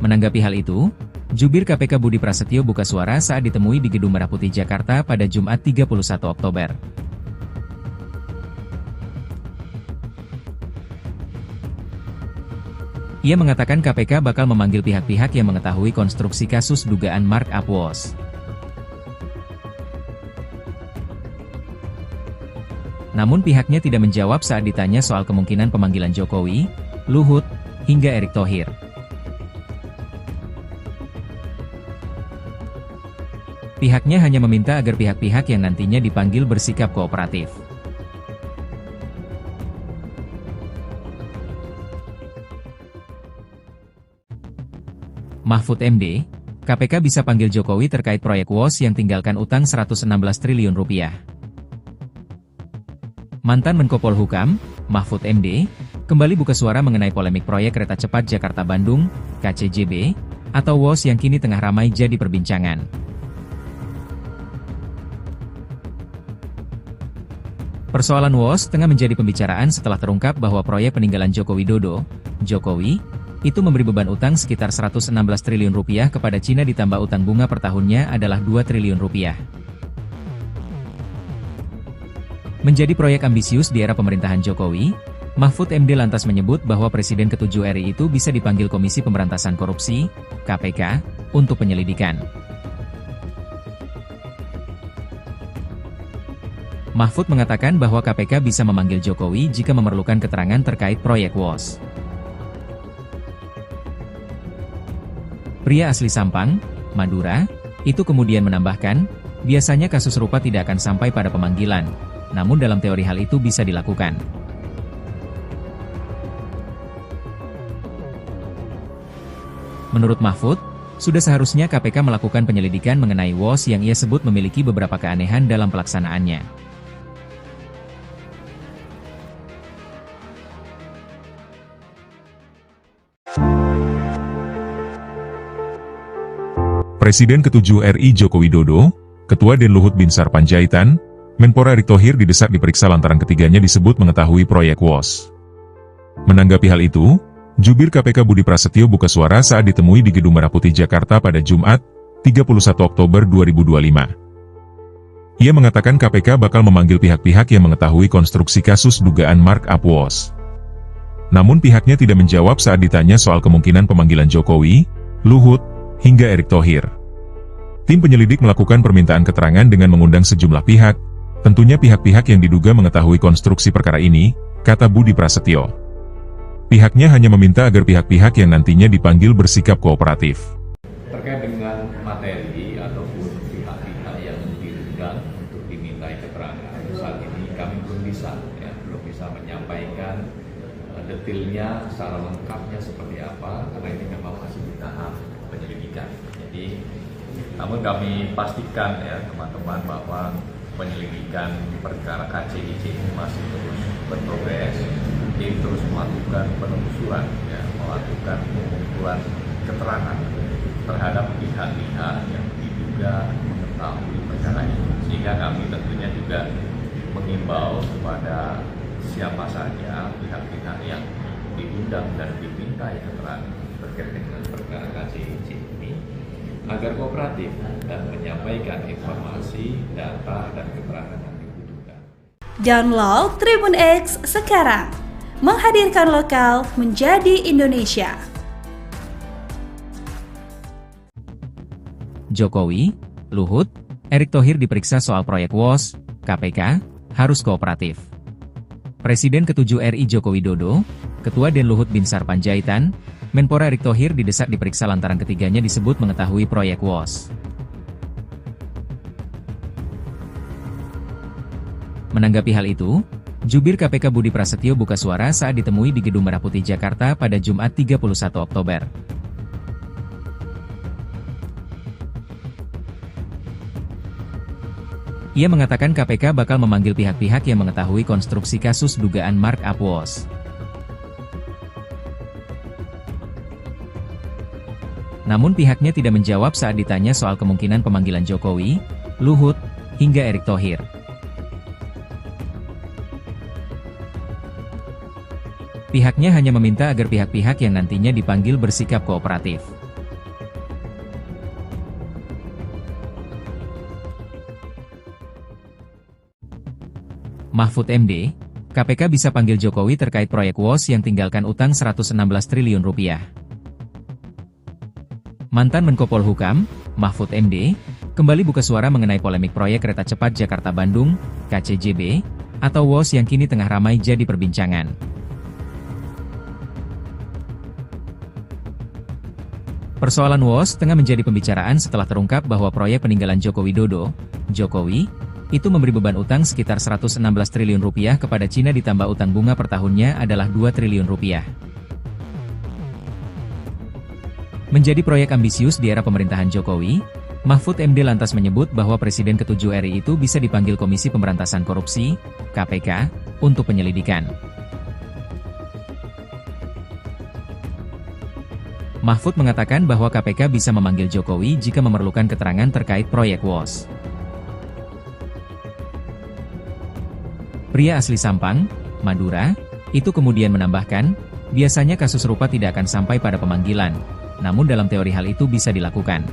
Menanggapi hal itu, Jubir KPK Budi Prasetyo buka suara saat ditemui di Gedung Merah Putih Jakarta pada Jumat 31 Oktober. Ia mengatakan KPK bakal memanggil pihak-pihak yang mengetahui konstruksi kasus dugaan markup WOS. Namun pihaknya tidak menjawab saat ditanya soal kemungkinan pemanggilan Jokowi, Luhut, hingga Erick Thohir. Pihaknya hanya meminta agar pihak-pihak yang nantinya dipanggil bersikap kooperatif. Mahfud MD, KPK bisa panggil Jokowi terkait proyek WOS yang tinggalkan utang 116 triliun rupiah. Mantan Menko Polhukam, Mahfud MD, kembali buka suara mengenai polemik proyek kereta cepat Jakarta-Bandung, KCJB, atau WOS yang kini tengah ramai jadi perbincangan. Persoalan WOS tengah menjadi pembicaraan setelah terungkap bahwa proyek peninggalan Joko Widodo, Jokowi, itu memberi beban utang sekitar 116 triliun rupiah kepada Cina ditambah utang bunga per tahunnya adalah 2 triliun rupiah. Menjadi proyek ambisius di era pemerintahan Jokowi, Mahfud MD lantas menyebut bahwa Presiden ke-7 RI itu bisa dipanggil Komisi Pemberantasan Korupsi, KPK, untuk penyelidikan. Mahfud mengatakan bahwa KPK bisa memanggil Jokowi jika memerlukan keterangan terkait proyek WOS. Pria asli Sampang, Madura, itu kemudian menambahkan, biasanya kasus serupa tidak akan sampai pada pemanggilan, namun dalam teori hal itu bisa dilakukan. Menurut Mahfud, sudah seharusnya KPK melakukan penyelidikan mengenai WOS yang ia sebut memiliki beberapa keanehan dalam pelaksanaannya. Presiden ke-7 RI Joko Widodo, Ketua Den Luhut Binsar Panjaitan, Menpora Erick Thohir didesak diperiksa lantaran ketiganya disebut mengetahui proyek WOS. Menanggapi hal itu, Jubir KPK Budi Prasetyo buka suara saat ditemui di Gedung Merah Putih Jakarta pada Jumat, 31 Oktober 2025. Ia mengatakan KPK bakal memanggil pihak-pihak yang mengetahui konstruksi kasus dugaan markup WOS. Namun pihaknya tidak menjawab saat ditanya soal kemungkinan pemanggilan Jokowi, Luhut, hingga Erick Thohir. Tim penyelidik melakukan permintaan keterangan dengan mengundang sejumlah pihak, tentunya pihak-pihak yang diduga mengetahui konstruksi perkara ini, kata Budi Prasetyo. Pihaknya hanya meminta agar pihak-pihak yang nantinya dipanggil bersikap kooperatif. Terkait dengan materi ataupun pihak-pihak yang diundang untuk dimintai keterangan, saat ini kami belum bisa menyampaikan detailnya secara lengkapnya seperti apa, karena ini memang masih di tahap penyelidikan. Jadi, namun kami pastikan ya teman-teman bahwa penyelidikan perkara KCIC ini masih terus berprogres, tim terus melakukan penelusuran, ya, melakukan pengumpulan keterangan terhadap pihak-pihak yang diduga mengetahui perkara ini. Sehingga kami tentunya juga mengimbau kepada siapa saja pihak-pihak yang diundang dan diminta keterangan terkait dengan perkara KCIC ini agar kooperatif dan menyampaikan informasi, data, dan keterangan yang dibutuhkan. Download Tribun X sekarang, menghadirkan lokal menjadi Indonesia. Jokowi, Luhut, Erick Thohir diperiksa soal proyek WOS, KPK, harus kooperatif. Presiden ke-7 RI Joko Widodo, Ketua Den Luhut Binsar Panjaitan, Menpora Erick Thohir didesak diperiksa lantaran ketiganya disebut mengetahui proyek WOS. Menanggapi hal itu, Jubir KPK Budi Prasetyo buka suara saat ditemui di Gedung Merah Putih Jakarta pada Jumat 31 Oktober. Ia mengatakan KPK bakal memanggil pihak-pihak yang mengetahui konstruksi kasus dugaan markup WOS. Namun pihaknya tidak menjawab saat ditanya soal kemungkinan pemanggilan Jokowi, Luhut, hingga Erick Thohir. Pihaknya hanya meminta agar pihak-pihak yang nantinya dipanggil bersikap kooperatif. Mahfud MD, KPK bisa panggil Jokowi terkait proyek WOS yang tinggalkan utang 116 triliun rupiah. Mantan Menko Polhukam, Mahfud MD, kembali buka suara mengenai polemik proyek kereta cepat Jakarta-Bandung, KCJB, atau WOS yang kini tengah ramai jadi perbincangan. Persoalan WOS tengah menjadi pembicaraan setelah terungkap bahwa proyek peninggalan Joko Widodo, Jokowi, itu memberi beban utang sekitar 116 triliun rupiah kepada Cina ditambah utang bunga per tahunnya adalah 2 triliun rupiah. Menjadi proyek ambisius di era pemerintahan Jokowi, Mahfud MD lantas menyebut bahwa Presiden ke-7 RI itu bisa dipanggil Komisi Pemberantasan Korupsi, KPK, untuk penyelidikan. Mahfud mengatakan bahwa KPK bisa memanggil Jokowi jika memerlukan keterangan terkait proyek WOS. Pria asli Sampang, Madura, itu kemudian menambahkan, biasanya kasus serupa tidak akan sampai pada pemanggilan, namun dalam teori hal itu bisa dilakukan.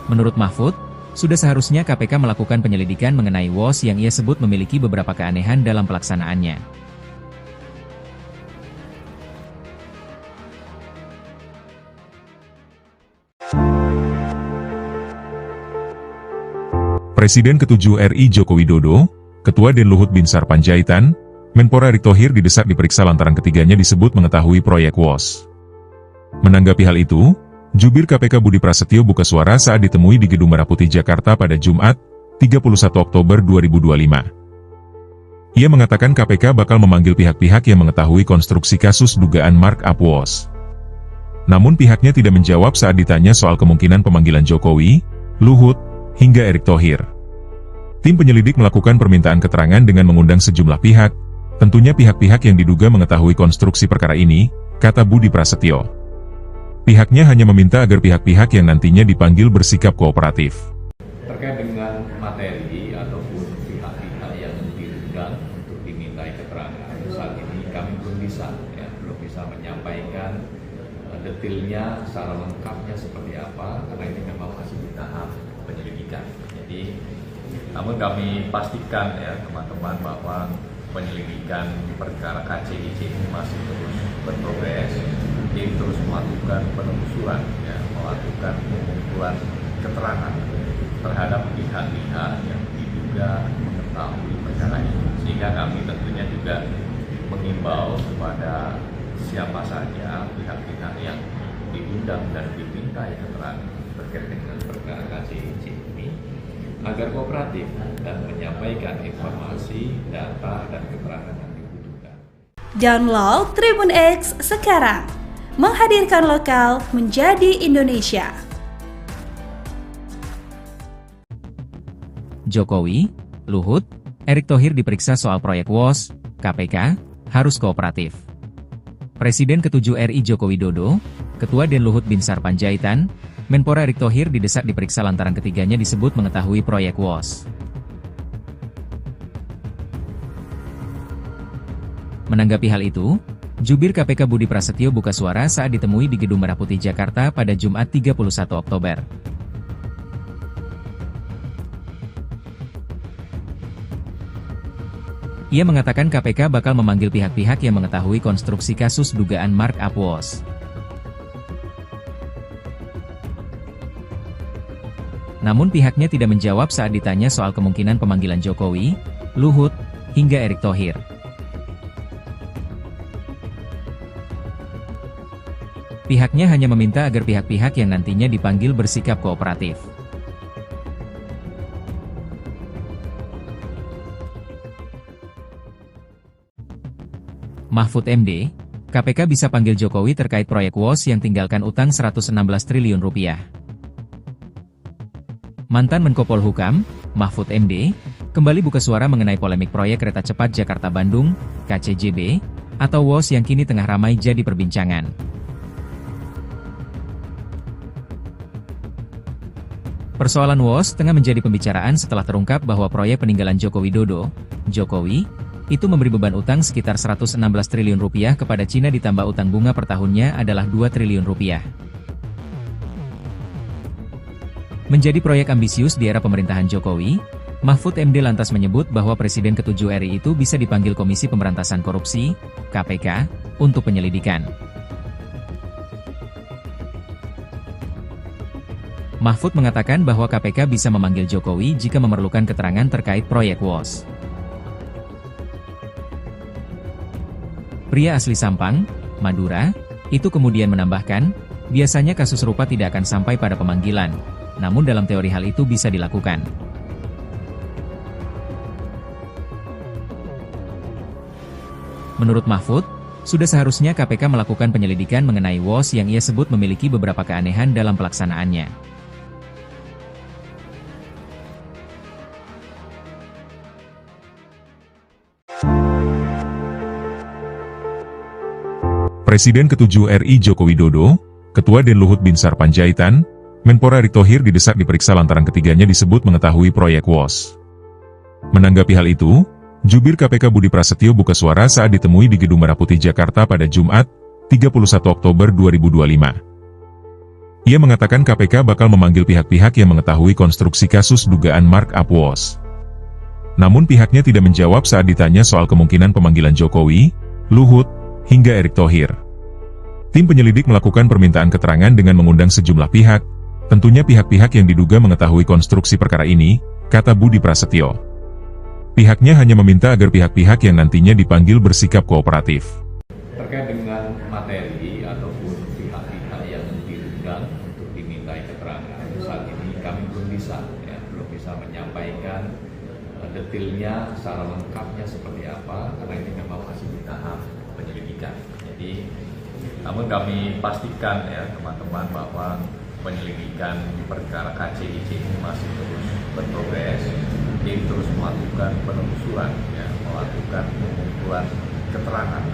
Menurut Mahfud, sudah seharusnya KPK melakukan penyelidikan mengenai WOS yang ia sebut memiliki beberapa keanehan dalam pelaksanaannya. Presiden ke-7 RI Joko Widodo, Ketua DEN Luhut Binsar Panjaitan, Menpora Erick Thohir didesak diperiksa lantaran ketiganya disebut mengetahui proyek WOS. Menanggapi hal itu, Jubir KPK Budi Prasetyo buka suara saat ditemui di Gedung Merah Putih Jakarta pada Jumat, 31 Oktober 2025. Ia mengatakan KPK bakal memanggil pihak-pihak yang mengetahui konstruksi kasus dugaan markup WOS. Namun pihaknya tidak menjawab saat ditanya soal kemungkinan pemanggilan Jokowi, Luhut, hingga Erick Thohir. Tim penyelidik melakukan permintaan keterangan dengan mengundang sejumlah pihak, tentunya pihak-pihak yang diduga mengetahui konstruksi perkara ini, kata Budi Prasetyo. Pihaknya hanya meminta agar pihak-pihak yang nantinya dipanggil bersikap kooperatif. Terkait dengan materi ataupun pihak-pihak yang diundang untuk dimintai keterangan, saat ini kami belum bisa menyampaikan detailnya secara lengkapnya seperti apa, karena ini memang masih di tahap penyelidikan. Jadi, namun kami pastikan ya teman-teman bahwa penyelidikan perkara KCIC ini masih terus berprogres, tim terus melakukan penelusuran, ya, melakukan pengumpulan keterangan terhadap pihak-pihak yang diduga mengetahui perkara ini. Sehingga kami tentunya juga mengimbau kepada siapa saja pihak-pihak yang diundang dan diminta keterangan terkait dengan perkara KCIC ini agar kooperatif dan menyampaikan informasi, data, dan keterangan yang dibutuhkan. Download Tribun X sekarang, menghadirkan lokal menjadi Indonesia. Jokowi, Luhut, Erick Thohir diperiksa soal proyek WOS, KPK, harus kooperatif. Presiden ke-7 RI Joko Widodo, Ketua DEN Luhut Binsar Panjaitan, Menpora Erick Thohir didesak diperiksa lantaran ketiganya disebut mengetahui proyek WOS. Menanggapi hal itu, Jubir KPK Budi Prasetyo buka suara saat ditemui di Gedung Merah Putih Jakarta pada Jumat 31 Oktober. Ia mengatakan KPK bakal memanggil pihak-pihak yang mengetahui konstruksi kasus dugaan markup WOS. Namun pihaknya tidak menjawab saat ditanya soal kemungkinan pemanggilan Jokowi, Luhut, hingga Erick Thohir. Pihaknya hanya meminta agar pihak-pihak yang nantinya dipanggil bersikap kooperatif. Mahfud MD, KPK bisa panggil Jokowi terkait proyek WOS yang tinggalkan utang 116 triliun rupiah. Mantan Menko Polhukam, Mahfud MD, kembali buka suara mengenai polemik proyek kereta cepat Jakarta-Bandung, KCJB, atau WOS yang kini tengah ramai jadi perbincangan. Persoalan WOS tengah menjadi pembicaraan setelah terungkap bahwa proyek peninggalan Joko Widodo, Jokowi, itu memberi beban utang sekitar 116 triliun rupiah kepada Cina ditambah utang bunga per tahunnya adalah 2 triliun rupiah. Menjadi proyek ambisius di era pemerintahan Jokowi, Mahfud MD lantas menyebut bahwa Presiden ke-7 RI itu bisa dipanggil Komisi Pemberantasan Korupsi, KPK, untuk penyelidikan. Mahfud mengatakan bahwa KPK bisa memanggil Jokowi jika memerlukan keterangan terkait proyek WOS. Pria asli Sampang, Madura, itu kemudian menambahkan, biasanya kasus serupa tidak akan sampai pada pemanggilan, namun dalam teori hal itu bisa dilakukan. Menurut Mahfud, sudah seharusnya KPK melakukan penyelidikan mengenai WOS yang ia sebut memiliki beberapa keanehan dalam pelaksanaannya. Presiden ke-7 RI Joko Widodo, Ketua DEN Luhut Binsar Panjaitan, Menpora Erick Thohir didesak diperiksa lantaran ketiganya disebut mengetahui proyek WOS. Menanggapi hal itu, Jubir KPK Budi Prasetyo buka suara saat ditemui di Gedung Merah Putih Jakarta pada Jumat, 31 Oktober 2025. Ia mengatakan KPK bakal memanggil pihak-pihak yang mengetahui konstruksi kasus dugaan markup WOS. Namun pihaknya tidak menjawab saat ditanya soal kemungkinan pemanggilan Jokowi, Luhut, hingga Erick Thohir. Tim penyelidik melakukan permintaan keterangan dengan mengundang sejumlah pihak, tentunya pihak-pihak yang diduga mengetahui konstruksi perkara ini, kata Budi Prasetyo. Pihaknya hanya meminta agar pihak-pihak yang nantinya dipanggil bersikap kooperatif. Terkait dengan materi ataupun pihak-pihak yang diundang untuk dimintai keterangan, saat ini kami belum bisa menyampaikan detailnya secara lengkapnya seperti apa, karena ini memang masih di tahap penyelidikan. Jadi, namun kami pastikan ya teman-teman bahwa penyelidikan di perkara KCIC ini masih terus berprogres, tim terus melakukan penelusuran, ya, melakukan pengumpulan keterangan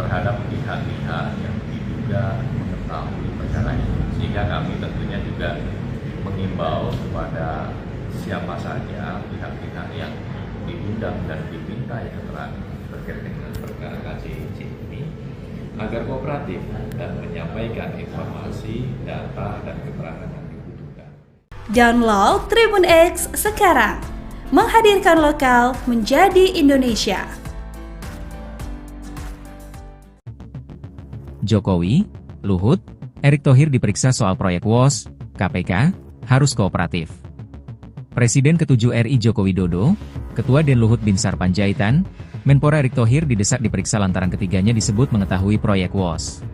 terhadap pihak-pihak yang diduga mengetahui perkara ini. Sehingga kami tentunya juga mengimbau kepada siapa saja pihak-pihak yang diundang dan diminta keterangan terkait dengan perkara KCIC ini agar kooperatif dan menyampaikan informasi, data, dan keterangan yang dibutuhkan. Download Tribun X sekarang, menghadirkan lokal menjadi Indonesia. Jokowi, Luhut, Erick Thohir diperiksa soal proyek WOS, KPK, harus kooperatif. Presiden ke-7 RI Joko Widodo, Ketua DEN Luhut Binsar Panjaitan, Menpora Erick Thohir didesak diperiksa lantaran ketiganya disebut mengetahui proyek WOS.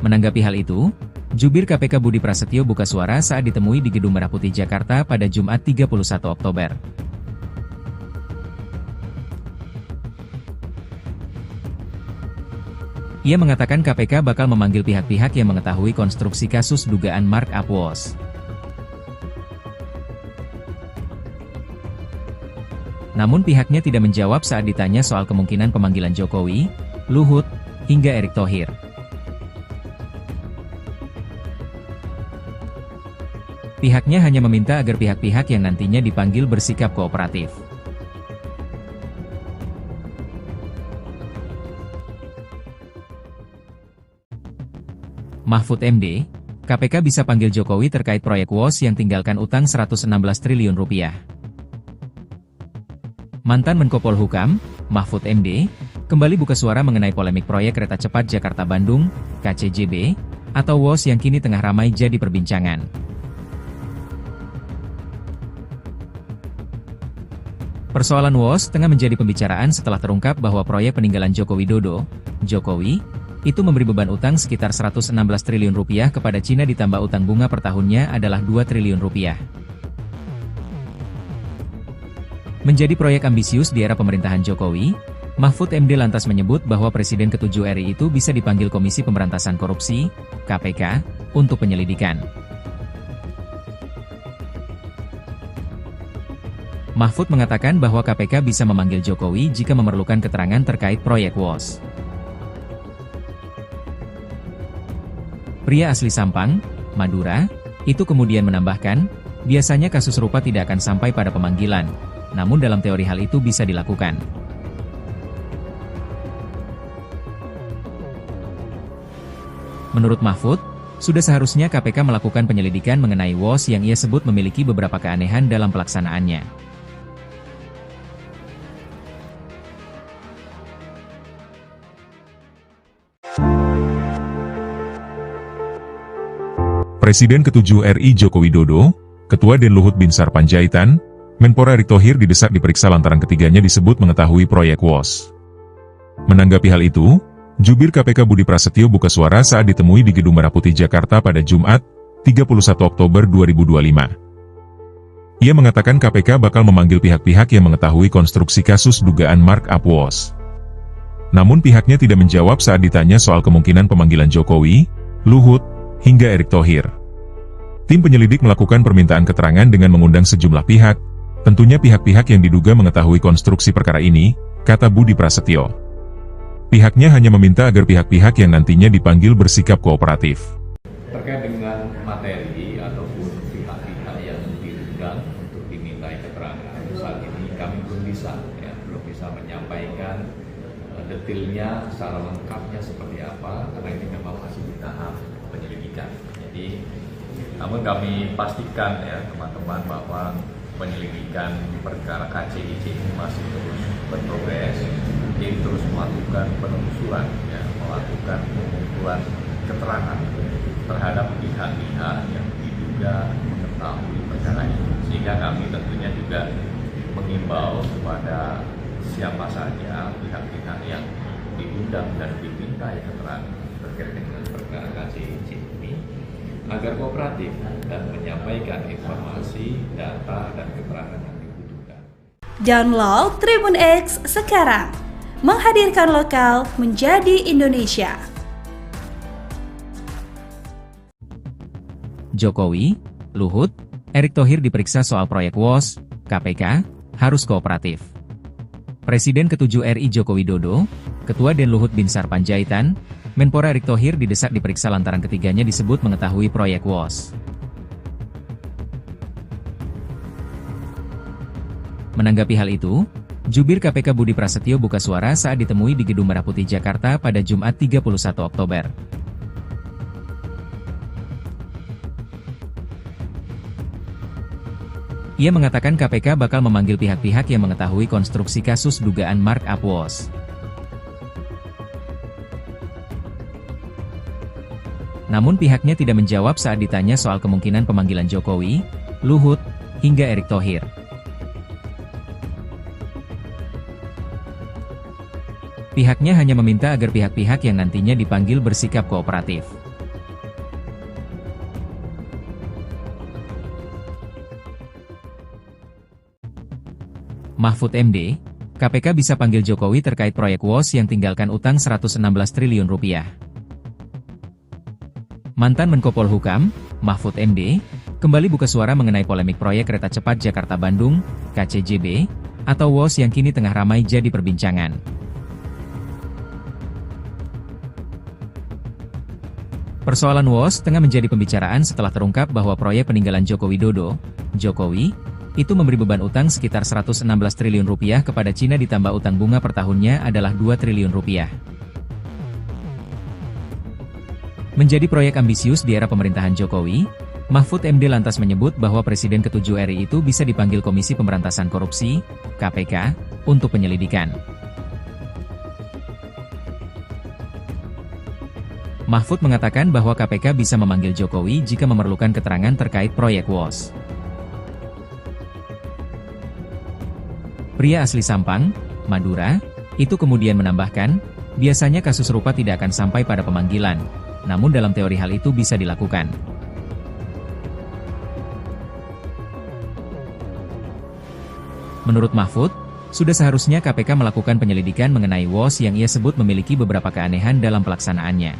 Menanggapi hal itu, Jubir KPK Budi Prasetyo buka suara saat ditemui di Gedung Merah Putih Jakarta pada Jumat 31 Oktober. Ia mengatakan KPK bakal memanggil pihak-pihak yang mengetahui konstruksi kasus dugaan markup WOS. Namun pihaknya tidak menjawab saat ditanya soal kemungkinan pemanggilan Jokowi, Luhut, hingga Erick Thohir. Pihaknya hanya meminta agar pihak-pihak yang nantinya dipanggil bersikap kooperatif. Mahfud MD, KPK bisa panggil Jokowi terkait proyek WOS yang tinggalkan utang 116 triliun rupiah. Mantan Menko Polhukam, Mahfud MD, kembali buka suara mengenai polemik proyek kereta cepat Jakarta-Bandung, KCJB, atau WOS yang kini tengah ramai jadi perbincangan. Persoalan WOS tengah menjadi pembicaraan setelah terungkap bahwa proyek peninggalan Joko Widodo, Jokowi, itu memberi beban utang sekitar 116 triliun rupiah kepada Cina ditambah utang bunga per tahunnya adalah 2 triliun rupiah. Menjadi proyek ambisius di era pemerintahan Jokowi, Mahfud MD lantas menyebut bahwa Presiden ke-7 RI itu bisa dipanggil Komisi Pemberantasan Korupsi, KPK, untuk penyelidikan. Mahfud mengatakan bahwa KPK bisa memanggil Jokowi jika memerlukan keterangan terkait proyek WOS. Pria asli Sampang, Madura, itu kemudian menambahkan, biasanya kasus serupa tidak akan sampai pada pemanggilan, namun dalam teori hal itu bisa dilakukan. Menurut Mahfud, sudah seharusnya KPK melakukan penyelidikan mengenai WOS yang ia sebut memiliki beberapa keanehan dalam pelaksanaannya. Presiden ke-7 RI Joko Widodo, Ketua Den Luhut Binsar Panjaitan, Menpora Erick Thohir didesak diperiksa lantaran ketiganya disebut mengetahui proyek WOS. Menanggapi hal itu, Jubir KPK Budi Prasetyo buka suara saat ditemui di Gedung Merah Putih Jakarta pada Jumat, 31 Oktober 2025. Ia mengatakan KPK bakal memanggil pihak-pihak yang mengetahui konstruksi kasus dugaan markup WOS. Namun pihaknya tidak menjawab saat ditanya soal kemungkinan pemanggilan Jokowi, Luhut, hingga Erick Thohir. Tim penyelidik melakukan permintaan keterangan dengan mengundang sejumlah pihak, tentunya pihak-pihak yang diduga mengetahui konstruksi perkara ini, kata Budi Prasetyo. Pihaknya hanya meminta agar pihak-pihak yang nantinya dipanggil bersikap kooperatif. Terkait dengan materi ataupun pihak-pihak yang diundang untuk dimintai keterangan, saat ini kami belum bisa menyampaikan detailnya secara lengkapnya seperti apa, karena ini memang masih di tahap penyelidikan. Jadi, namun kami pastikan ya teman-teman bahwa penyelidikan perkara KCIC ini masih terus berprogres, tim terus melakukan penelusuran, ya, melakukan pengumpulan keterangan terhadap pihak-pihak yang diduga mengetahui perkara ini. Sehingga kami tentunya juga mengimbau kepada siapa saja pihak-pihak yang diundang dan dimintai keterangan terkait dengan perkara KCIC ini agar kooperatif dan menyampaikan informasi, data, dan keterangan yang dibutuhkan. Download Tribun X sekarang, menghadirkan lokal menjadi Indonesia. Jokowi, Luhut, Erick Thohir diperiksa soal proyek WOS, KPK, harus kooperatif. Presiden ke-7 RI Joko Widodo, Ketua Den Luhut Binsar Panjaitan, Menpora Erick Thohir didesak diperiksa lantaran ketiganya disebut mengetahui proyek WOS. Menanggapi hal itu, Jubir KPK Budi Prasetyo buka suara saat ditemui di Gedung Merah Putih Jakarta pada Jumat 31 Oktober. Ia mengatakan KPK bakal memanggil pihak-pihak yang mengetahui konstruksi kasus dugaan markup WOS. Namun pihaknya tidak menjawab saat ditanya soal kemungkinan pemanggilan Jokowi, Luhut, hingga Erick Thohir. Pihaknya hanya meminta agar pihak-pihak yang nantinya dipanggil bersikap kooperatif. Mahfud MD, KPK bisa panggil Jokowi terkait proyek WOS yang tinggalkan utang 116 triliun rupiah. Mantan Menko Polhukam, Mahfud MD, kembali buka suara mengenai polemik proyek kereta cepat Jakarta-Bandung, KCJB, atau WOS yang kini tengah ramai jadi perbincangan. Persoalan WOS tengah menjadi pembicaraan setelah terungkap bahwa proyek peninggalan Joko Widodo, Jokowi, itu memberi beban utang sekitar 116 triliun rupiah kepada Cina ditambah utang bunga per tahunnya adalah 2 triliun rupiah. Menjadi proyek ambisius di era pemerintahan Jokowi, Mahfud MD lantas menyebut bahwa Presiden ke-7 RI itu bisa dipanggil Komisi Pemberantasan Korupsi, KPK, untuk penyelidikan. Mahfud mengatakan bahwa KPK bisa memanggil Jokowi jika memerlukan keterangan terkait proyek WOS. Pria asli Sampang, Madura, itu kemudian menambahkan, biasanya kasus serupa tidak akan sampai pada pemanggilan, namun dalam teori hal itu bisa dilakukan. Menurut Mahfud, sudah seharusnya KPK melakukan penyelidikan mengenai WOS yang ia sebut memiliki beberapa keanehan dalam pelaksanaannya.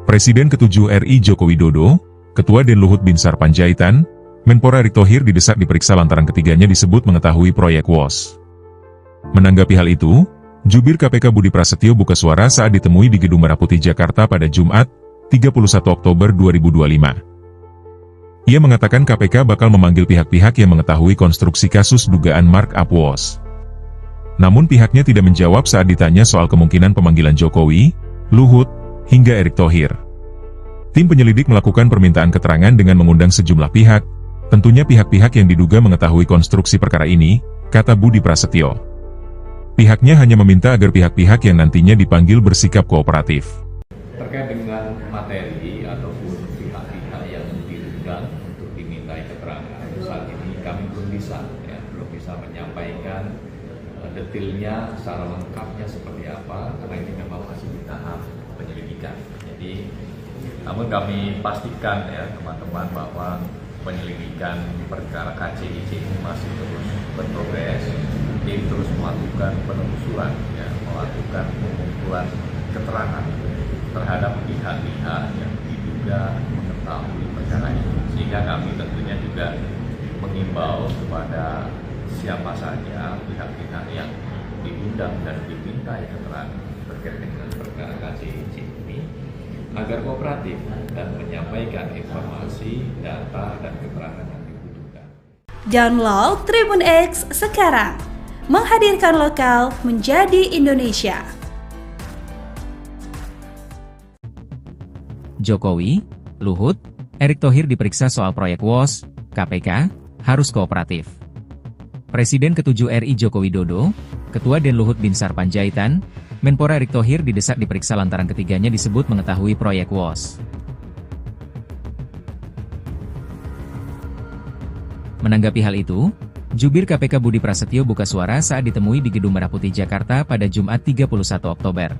Presiden ke-7 RI Joko Widodo, Ketua DEN Luhut Binsar Panjaitan, Menpora Erick Thohir didesak diperiksa lantaran ketiganya disebut mengetahui proyek WOS. Menanggapi hal itu, Jubir KPK Budi Prasetyo buka suara saat ditemui di Gedung Merah Putih Jakarta pada Jumat, 31 Oktober 2025. Ia mengatakan KPK bakal memanggil pihak-pihak yang mengetahui konstruksi kasus dugaan markup WOS. Namun pihaknya tidak menjawab saat ditanya soal kemungkinan pemanggilan Jokowi, Luhut, hingga Erick Thohir. Tim penyelidik melakukan permintaan keterangan dengan mengundang sejumlah pihak, tentunya pihak-pihak yang diduga mengetahui konstruksi perkara ini, kata Budi Prasetyo. Pihaknya hanya meminta agar pihak-pihak yang nantinya dipanggil bersikap kooperatif. Terkait dengan materi ataupun pihak-pihak yang diundang untuk dimintai keterangan, saat ini kami belum bisa menyampaikan detailnya secara lengkapnya seperti apa, karena ini memang masih di tahap penyelidikan. Jadi, namun kami pastikan ya teman-teman bahwa penyelidikan perkara KCIC ini masih terus berprogres. Tim terus melakukan penelusuran, melakukan pengumpulan keterangan terhadap pihak-pihak yang diduga mengetahui perkara ini. Sehingga kami tentunya juga mengimbau kepada siapa saja pihak-pihak yang diundang dan dimintai keterangan terkait dengan perkara KCIC ini agar kooperatif dan menyampaikan informasi, data, dan keterangan yang dibutuhkan. Download Tribun X sekarang, menghadirkan lokal menjadi Indonesia. Jokowi, Luhut, Erick Thohir diperiksa soal proyek WOS, KPK, harus kooperatif. Presiden ke-7 RI Joko Widodo, Ketua DEN Luhut Binsar Panjaitan, Menpora Erick Thohir didesak diperiksa lantaran ketiganya disebut mengetahui proyek WOS. Menanggapi hal itu, Jubir KPK Budi Prasetyo buka suara saat ditemui di Gedung Merah Putih Jakarta pada Jumat 31 Oktober.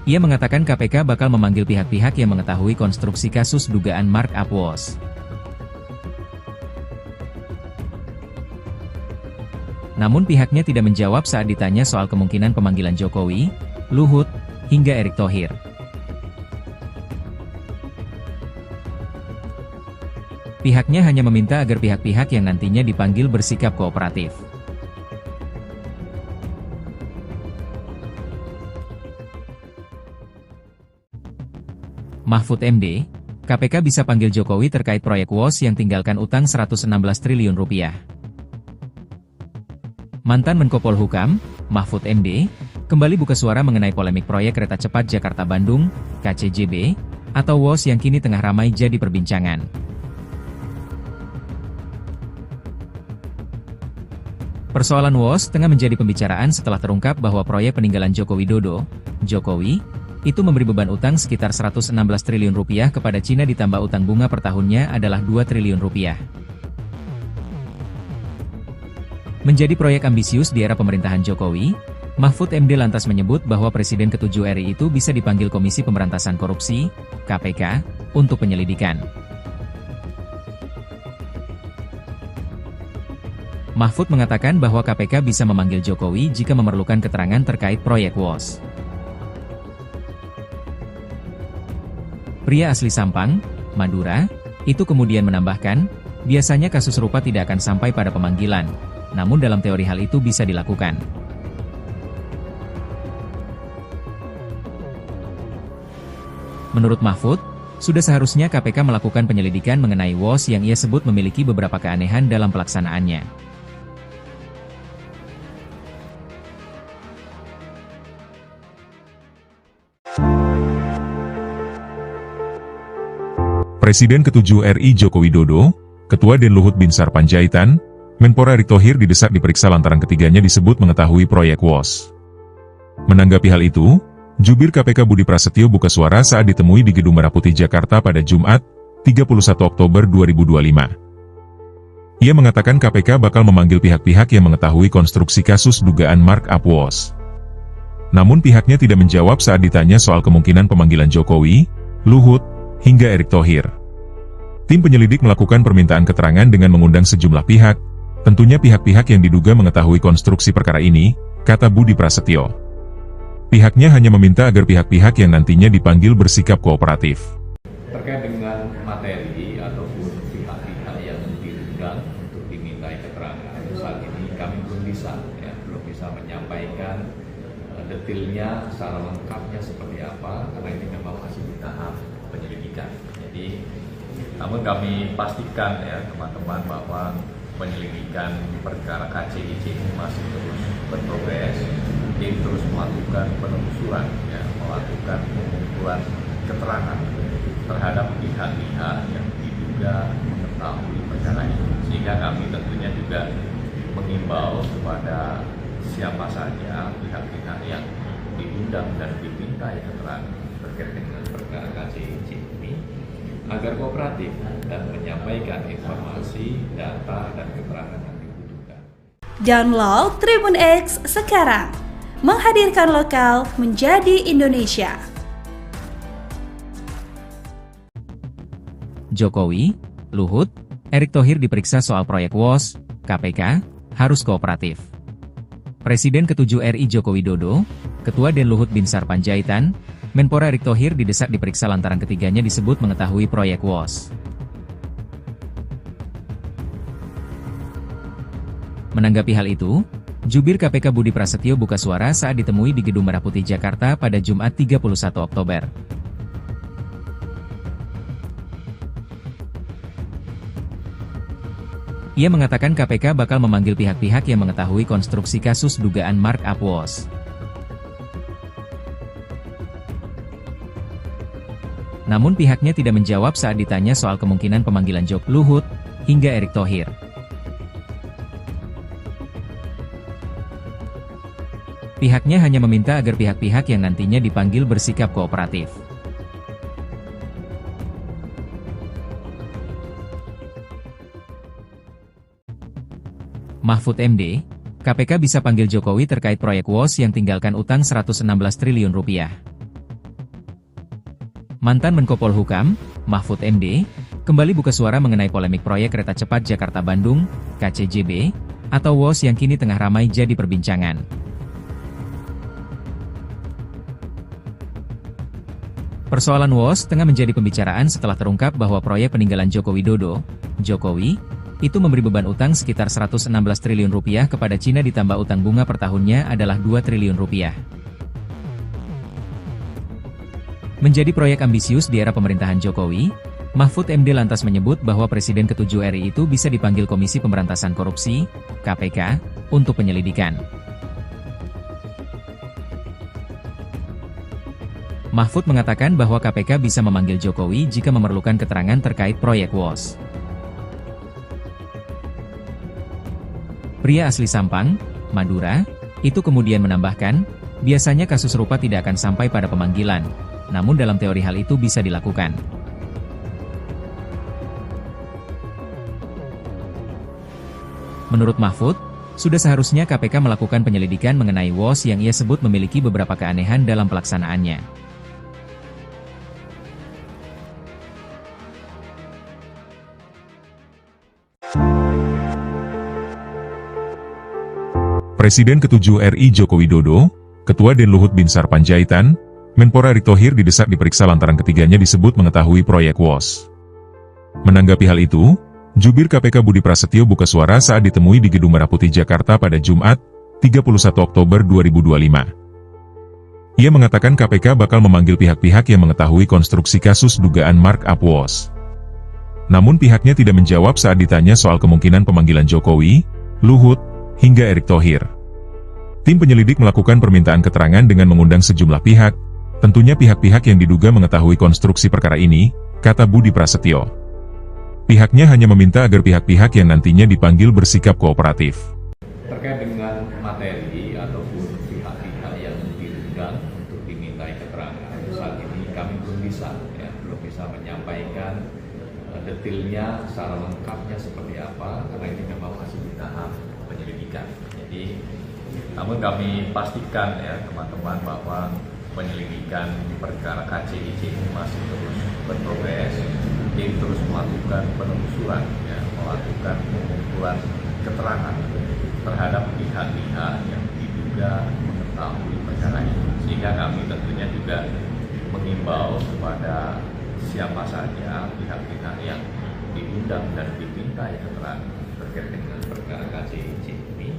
Ia mengatakan KPK bakal memanggil pihak-pihak yang mengetahui konstruksi kasus dugaan markup WOS. Namun pihaknya tidak menjawab saat ditanya soal kemungkinan pemanggilan Jokowi, Luhut, hingga Erick Thohir. Pihaknya hanya meminta agar pihak-pihak yang nantinya dipanggil bersikap kooperatif. Mahfud MD, KPK bisa panggil Jokowi terkait proyek WOS yang tinggalkan utang 116 triliun rupiah. Mantan Menko Polhukam, Mahfud MD, kembali buka suara mengenai polemik proyek kereta cepat Jakarta-Bandung, KCJB, atau WOS yang kini tengah ramai jadi perbincangan. Persoalan WOS tengah menjadi pembicaraan setelah terungkap bahwa proyek peninggalan Joko Widodo, Jokowi, itu memberi beban utang sekitar 116 triliun rupiah kepada Cina ditambah utang bunga per tahunnya adalah 2 triliun rupiah. Menjadi proyek ambisius di era pemerintahan Jokowi, Mahfud MD lantas menyebut bahwa Presiden ke-7 RI itu bisa dipanggil Komisi Pemberantasan Korupsi, KPK, untuk penyelidikan. Mahfud mengatakan bahwa KPK bisa memanggil Jokowi jika memerlukan keterangan terkait proyek WOS. Pria asli Sampang, Madura, itu kemudian menambahkan, biasanya kasus serupa tidak akan sampai pada pemanggilan, namun dalam teori hal itu bisa dilakukan. Menurut Mahfud, sudah seharusnya KPK melakukan penyelidikan mengenai WOS yang ia sebut memiliki beberapa keanehan dalam pelaksanaannya. Presiden ke-7 RI Joko Widodo, Ketua DEN Luhut Binsar Panjaitan, Menpora Erick Thohir didesak diperiksa lantaran ketiganya disebut mengetahui proyek WOS. Menanggapi hal itu, Jubir KPK Budi Prasetyo buka suara saat ditemui di Gedung Merah Putih Jakarta pada Jumat, 31 Oktober 2025. Ia mengatakan KPK bakal memanggil pihak-pihak yang mengetahui konstruksi kasus dugaan markup WOS. Namun pihaknya tidak menjawab saat ditanya soal kemungkinan pemanggilan Jokowi, Luhut, hingga Erick Thohir. Tim penyelidik melakukan permintaan keterangan dengan mengundang sejumlah pihak, tentunya pihak-pihak yang diduga mengetahui konstruksi perkara ini, kata Budi Prasetyo. Pihaknya hanya meminta agar pihak-pihak yang nantinya dipanggil bersikap kooperatif. Terkait dengan materi ataupun pihak-pihak yang diundang untuk dimintai keterangan, saat ini kami belum bisa menyampaikan detailnya secara lengkapnya seperti apa, karena ini memang masih di tahap penyelidikan. Jadi, namun kami pastikan ya teman-teman bahwa penyelidikan perkara KCIC ini masih terus berprogres, tim terus melakukan penelusuran, ya, melakukan pengumpulan keterangan terhadap pihak-pihak yang diduga mengetahui perkara ini. Sehingga kami tentunya juga mengimbau kepada siapa saja pihak-pihak yang diundang dan dimintai keterangan terkait dengan perkara KCIC ini agar kooperatif dan menyampaikan informasi, data, dan keterangan yang dibutuhkan. Download Tribun X sekarang, menghadirkan lokal menjadi Indonesia. Jokowi, Luhut, Erick Thohir diperiksa soal proyek WOS, KPK, harus kooperatif. Presiden ke-7 RI Joko Widodo, Ketua Den Luhut Binsar Panjaitan, Menpora Erick Thohir didesak diperiksa lantaran ketiganya disebut mengetahui proyek WOS. Menanggapi hal itu, Jubir KPK Budi Prasetyo buka suara saat ditemui di Gedung Merah Putih Jakarta pada Jumat 31 Oktober. Ia mengatakan KPK bakal memanggil pihak-pihak yang mengetahui konstruksi kasus dugaan markup WOS. Namun pihaknya tidak menjawab saat ditanya soal kemungkinan pemanggilan Jokowi, Luhut, hingga Erick Thohir. Pihaknya hanya meminta agar pihak-pihak yang nantinya dipanggil bersikap kooperatif. Mahfud MD, KPK bisa panggil Jokowi terkait proyek WOS yang tinggalkan utang 116 triliun rupiah. Mantan Menko Polhukam, Mahfud MD, kembali buka suara mengenai polemik proyek kereta cepat Jakarta-Bandung, KCJB, atau WOS yang kini tengah ramai jadi perbincangan. Persoalan WOS tengah menjadi pembicaraan setelah terungkap bahwa proyek peninggalan Joko Widodo, Jokowi, itu memberi beban utang sekitar 116 triliun rupiah kepada Cina ditambah utang bunga per tahunnya adalah 2 triliun rupiah. Menjadi proyek ambisius di era pemerintahan Jokowi, Mahfud MD lantas menyebut bahwa Presiden ke-7 RI itu bisa dipanggil Komisi Pemberantasan Korupsi, KPK, untuk penyelidikan. Mahfud mengatakan bahwa KPK bisa memanggil Jokowi jika memerlukan keterangan terkait proyek WOS. Pria asli Sampang, Madura, itu kemudian menambahkan, biasanya kasus serupa tidak akan sampai pada pemanggilan, namun dalam teori hal itu bisa dilakukan. Menurut Mahfud, sudah seharusnya KPK melakukan penyelidikan mengenai WOS yang ia sebut memiliki beberapa keanehan dalam pelaksanaannya. Presiden ke-7 RI Joko Widodo, Ketua Den Luhut Binsar Panjaitan, Menpora Erick Thohir didesak diperiksa lantaran ketiganya disebut mengetahui proyek WOS. Menanggapi hal itu, Jubir KPK Budi Prasetyo buka suara saat ditemui di Gedung Merah Putih Jakarta pada Jumat, 31 Oktober 2025. Ia mengatakan KPK bakal memanggil pihak-pihak yang mengetahui konstruksi kasus dugaan markup WOS. Namun pihaknya tidak menjawab saat ditanya soal kemungkinan pemanggilan Jokowi, Luhut, hingga Erick Thohir. Tim penyelidik melakukan permintaan keterangan dengan mengundang sejumlah pihak, tentunya pihak-pihak yang diduga mengetahui konstruksi perkara ini, kata Budi Prasetyo. Pihaknya hanya meminta agar pihak-pihak yang nantinya dipanggil bersikap kooperatif. Terkait dengan materi ataupun pihak-pihak yang diundang untuk dimintai keterangan, saat ini kami belum bisa menyampaikan detailnya secara lengkapnya seperti apa, karena ini memang masih di tahap penyelidikan. Jadi, namun kami pastikan ya teman-teman bahwa penyelidikan perkara KCIC ini masih terus berprogres, tim terus melakukan penelusuran, ya, melakukan pengumpulan keterangan terhadap pihak-pihak yang diduga mengetahui perkara ini. Sehingga kami tentunya juga mengimbau kepada siapa saja pihak-pihak yang diundang dan dimintai keterangan terkait dengan perkara KCIC ini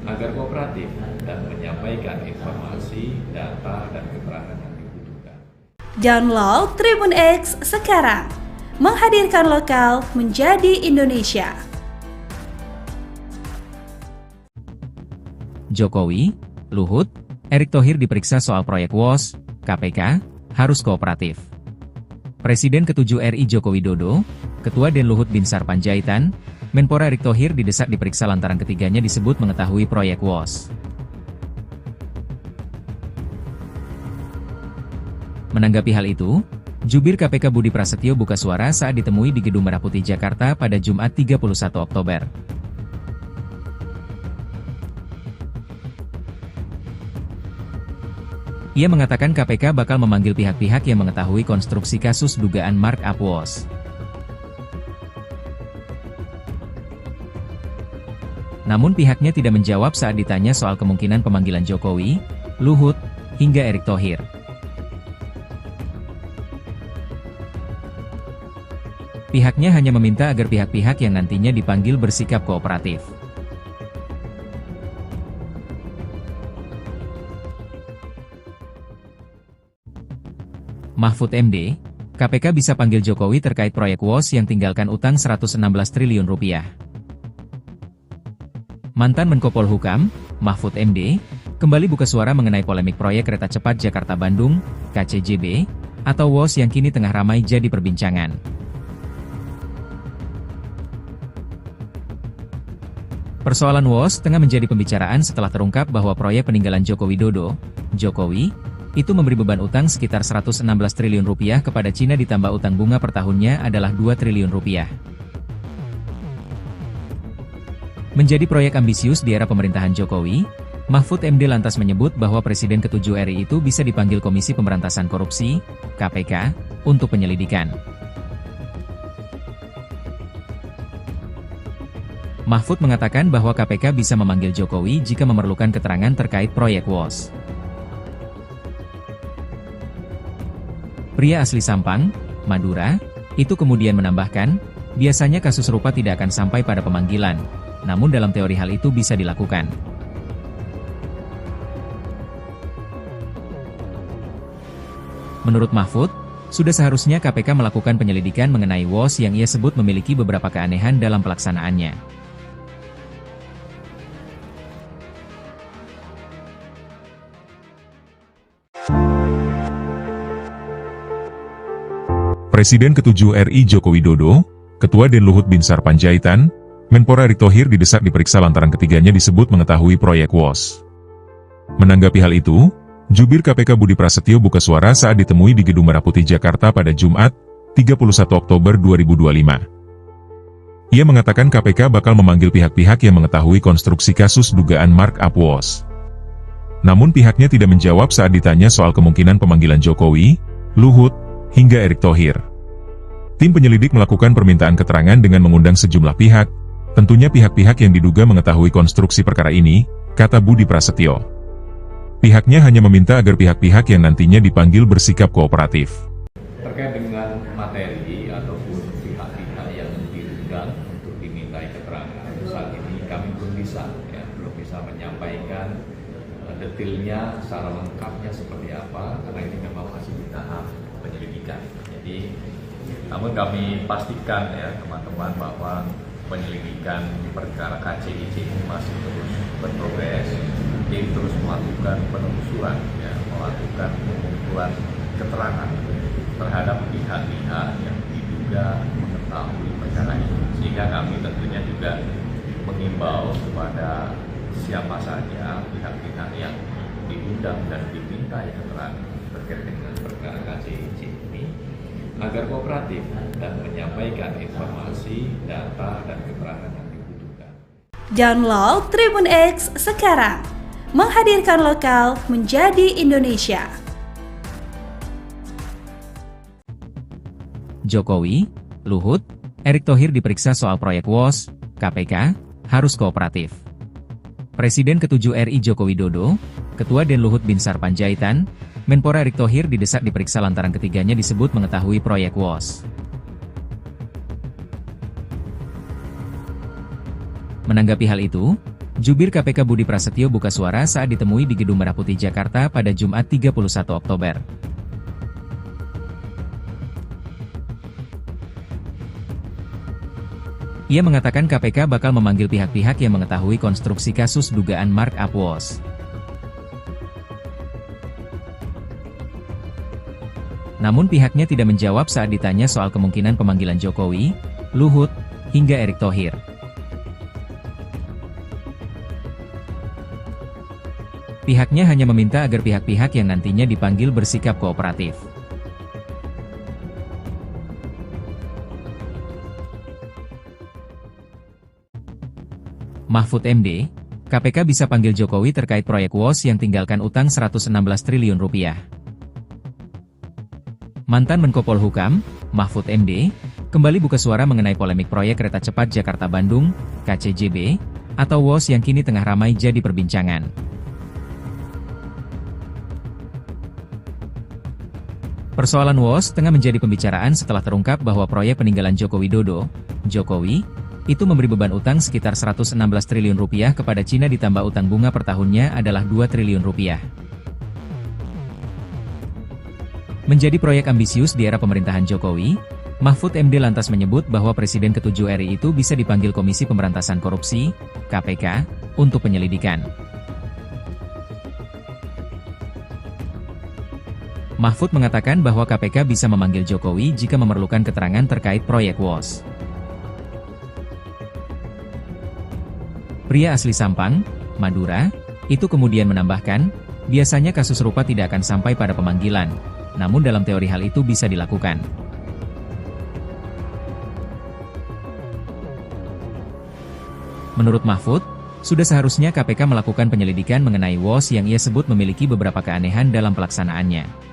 agar kooperatif dan menyampaikan informasi, data, dan keterangan yang dibutuhkan. Download Tribun X sekarang, menghadirkan lokal menjadi Indonesia. Jokowi, Luhut, Erick Thohir diperiksa soal proyek WOS, KPK, harus kooperatif. Presiden ke-7 RI Joko Widodo, Ketua Den Luhut Binsar Panjaitan, Menpora Erick Thohir didesak diperiksa lantaran ketiganya disebut mengetahui proyek WOS. Menanggapi hal itu, Jubir KPK Budi Prasetyo buka suara saat ditemui di Gedung Merah Putih Jakarta pada Jumat 31 Oktober. Ia mengatakan KPK bakal memanggil pihak-pihak yang mengetahui konstruksi kasus dugaan markup WOS. Namun pihaknya tidak menjawab saat ditanya soal kemungkinan pemanggilan Jokowi, Luhut, hingga Erick Thohir. Pihaknya hanya meminta agar pihak-pihak yang nantinya dipanggil bersikap kooperatif. Mahfud MD, KPK bisa panggil Jokowi terkait proyek WOS yang tinggalkan utang 116 triliun rupiah. Mantan Menko Polhukam, Mahfud MD, kembali buka suara mengenai polemik proyek kereta cepat Jakarta-Bandung, KCJB, atau WOS yang kini tengah ramai jadi perbincangan. Persoalan WOS tengah menjadi pembicaraan setelah terungkap bahwa proyek peninggalan Joko Widodo, Jokowi, itu memberi beban utang sekitar 116 triliun rupiah kepada Cina ditambah utang bunga per tahunnya adalah 2 triliun rupiah. Menjadi proyek ambisius di era pemerintahan Jokowi, Mahfud MD lantas menyebut bahwa Presiden ke-7 RI itu bisa dipanggil Komisi Pemberantasan Korupsi, KPK, untuk penyelidikan. Mahfud mengatakan bahwa KPK bisa memanggil Jokowi jika memerlukan keterangan terkait proyek WOS. Pria asli Sampang, Madura, itu kemudian menambahkan, biasanya kasus serupa tidak akan sampai pada pemanggilan, namun dalam teori hal itu bisa dilakukan. Menurut Mahfud, sudah seharusnya KPK melakukan penyelidikan mengenai WOS yang ia sebut memiliki beberapa keanehan dalam pelaksanaannya. Presiden ke-7 RI Joko Widodo, Ketua Den Luhut Binsar Panjaitan, Menpora Erick Thohir didesak diperiksa lantaran ketiganya disebut mengetahui proyek WOS. Menanggapi hal itu, Jubir KPK Budi Prasetyo buka suara saat ditemui di Gedung Merah Putih Jakarta pada Jumat, 31 Oktober 2025. Ia mengatakan KPK bakal memanggil pihak-pihak yang mengetahui konstruksi kasus dugaan markup WOS. Namun pihaknya tidak menjawab saat ditanya soal kemungkinan pemanggilan Jokowi, Luhut, hingga Erick Thohir. Tim penyelidik melakukan permintaan keterangan dengan mengundang sejumlah pihak, tentunya pihak-pihak yang diduga mengetahui konstruksi perkara ini, kata Budi Prasetyo. Pihaknya hanya meminta agar pihak-pihak yang nantinya dipanggil bersikap kooperatif. Terkait dengan materi ataupun pihak-pihak yang diundang untuk dimintai keterangan, saat ini kami belum bisa menyampaikan detailnya secara lengkapnya seperti apa, karena ini memang masih di tahap penyelidikan. Jadi, namun kami pastikan ya teman-teman bahwa penyelidikan perkara KCIC ini masih terus berprogres, tim terus melakukan penelusuran, ya, melakukan pengumpulan keterangan terhadap pihak-pihak yang diduga mengetahui perkara ini. Sehingga kami tentunya juga mengimbau kepada siapa saja pihak-pihak yang diundang dan dimintai keterangan terkait dengan perkara KCIC ini agar kooperatif dan menyampaikan informasi, data, dan keterangan yang dibutuhkan. Download Tribun X sekarang, menghadirkan lokal menjadi Indonesia. Jokowi, Luhut, Erick Thohir diperiksa soal proyek WOS, KPK, harus kooperatif. Presiden ke-7 RI Joko Widodo, Ketua Den Luhut Binsar Panjaitan, Menpora Erick Thohir didesak diperiksa lantaran ketiganya disebut mengetahui proyek WOS. Menanggapi hal itu, Jubir KPK Budi Prasetyo buka suara saat ditemui di Gedung Merah Putih Jakarta pada Jumat 31 Oktober. Ia mengatakan KPK bakal memanggil pihak-pihak yang mengetahui konstruksi kasus dugaan markup WOS. Namun pihaknya tidak menjawab saat ditanya soal kemungkinan pemanggilan Jokowi, Luhut, hingga Erick Thohir. Pihaknya hanya meminta agar pihak-pihak yang nantinya dipanggil bersikap kooperatif. Mahfud MD, KPK bisa panggil Jokowi terkait proyek WOS yang tinggalkan utang 116 triliun rupiah. Mantan Menko Polhukam, Mahfud MD, kembali buka suara mengenai polemik proyek kereta cepat Jakarta-Bandung, KCJB, atau WOS yang kini tengah ramai jadi perbincangan. Persoalan WOS tengah menjadi pembicaraan setelah terungkap bahwa proyek peninggalan Joko Widodo, Jokowi, itu memberi beban utang sekitar 116 triliun rupiah kepada Cina ditambah utang bunga per tahunnya adalah 2 triliun rupiah. Menjadi proyek ambisius di era pemerintahan Jokowi, Mahfud MD lantas menyebut bahwa Presiden ke-7 RI itu bisa dipanggil Komisi Pemberantasan Korupsi, KPK, untuk penyelidikan. Mahfud mengatakan bahwa KPK bisa memanggil Jokowi jika memerlukan keterangan terkait proyek WOS. Pria asli Sampang, Madura, itu kemudian menambahkan, biasanya kasus serupa tidak akan sampai pada pemanggilan, namun dalam teori hal itu bisa dilakukan. Menurut Mahfud, sudah seharusnya KPK melakukan penyelidikan mengenai WOS yang ia sebut memiliki beberapa keanehan dalam pelaksanaannya.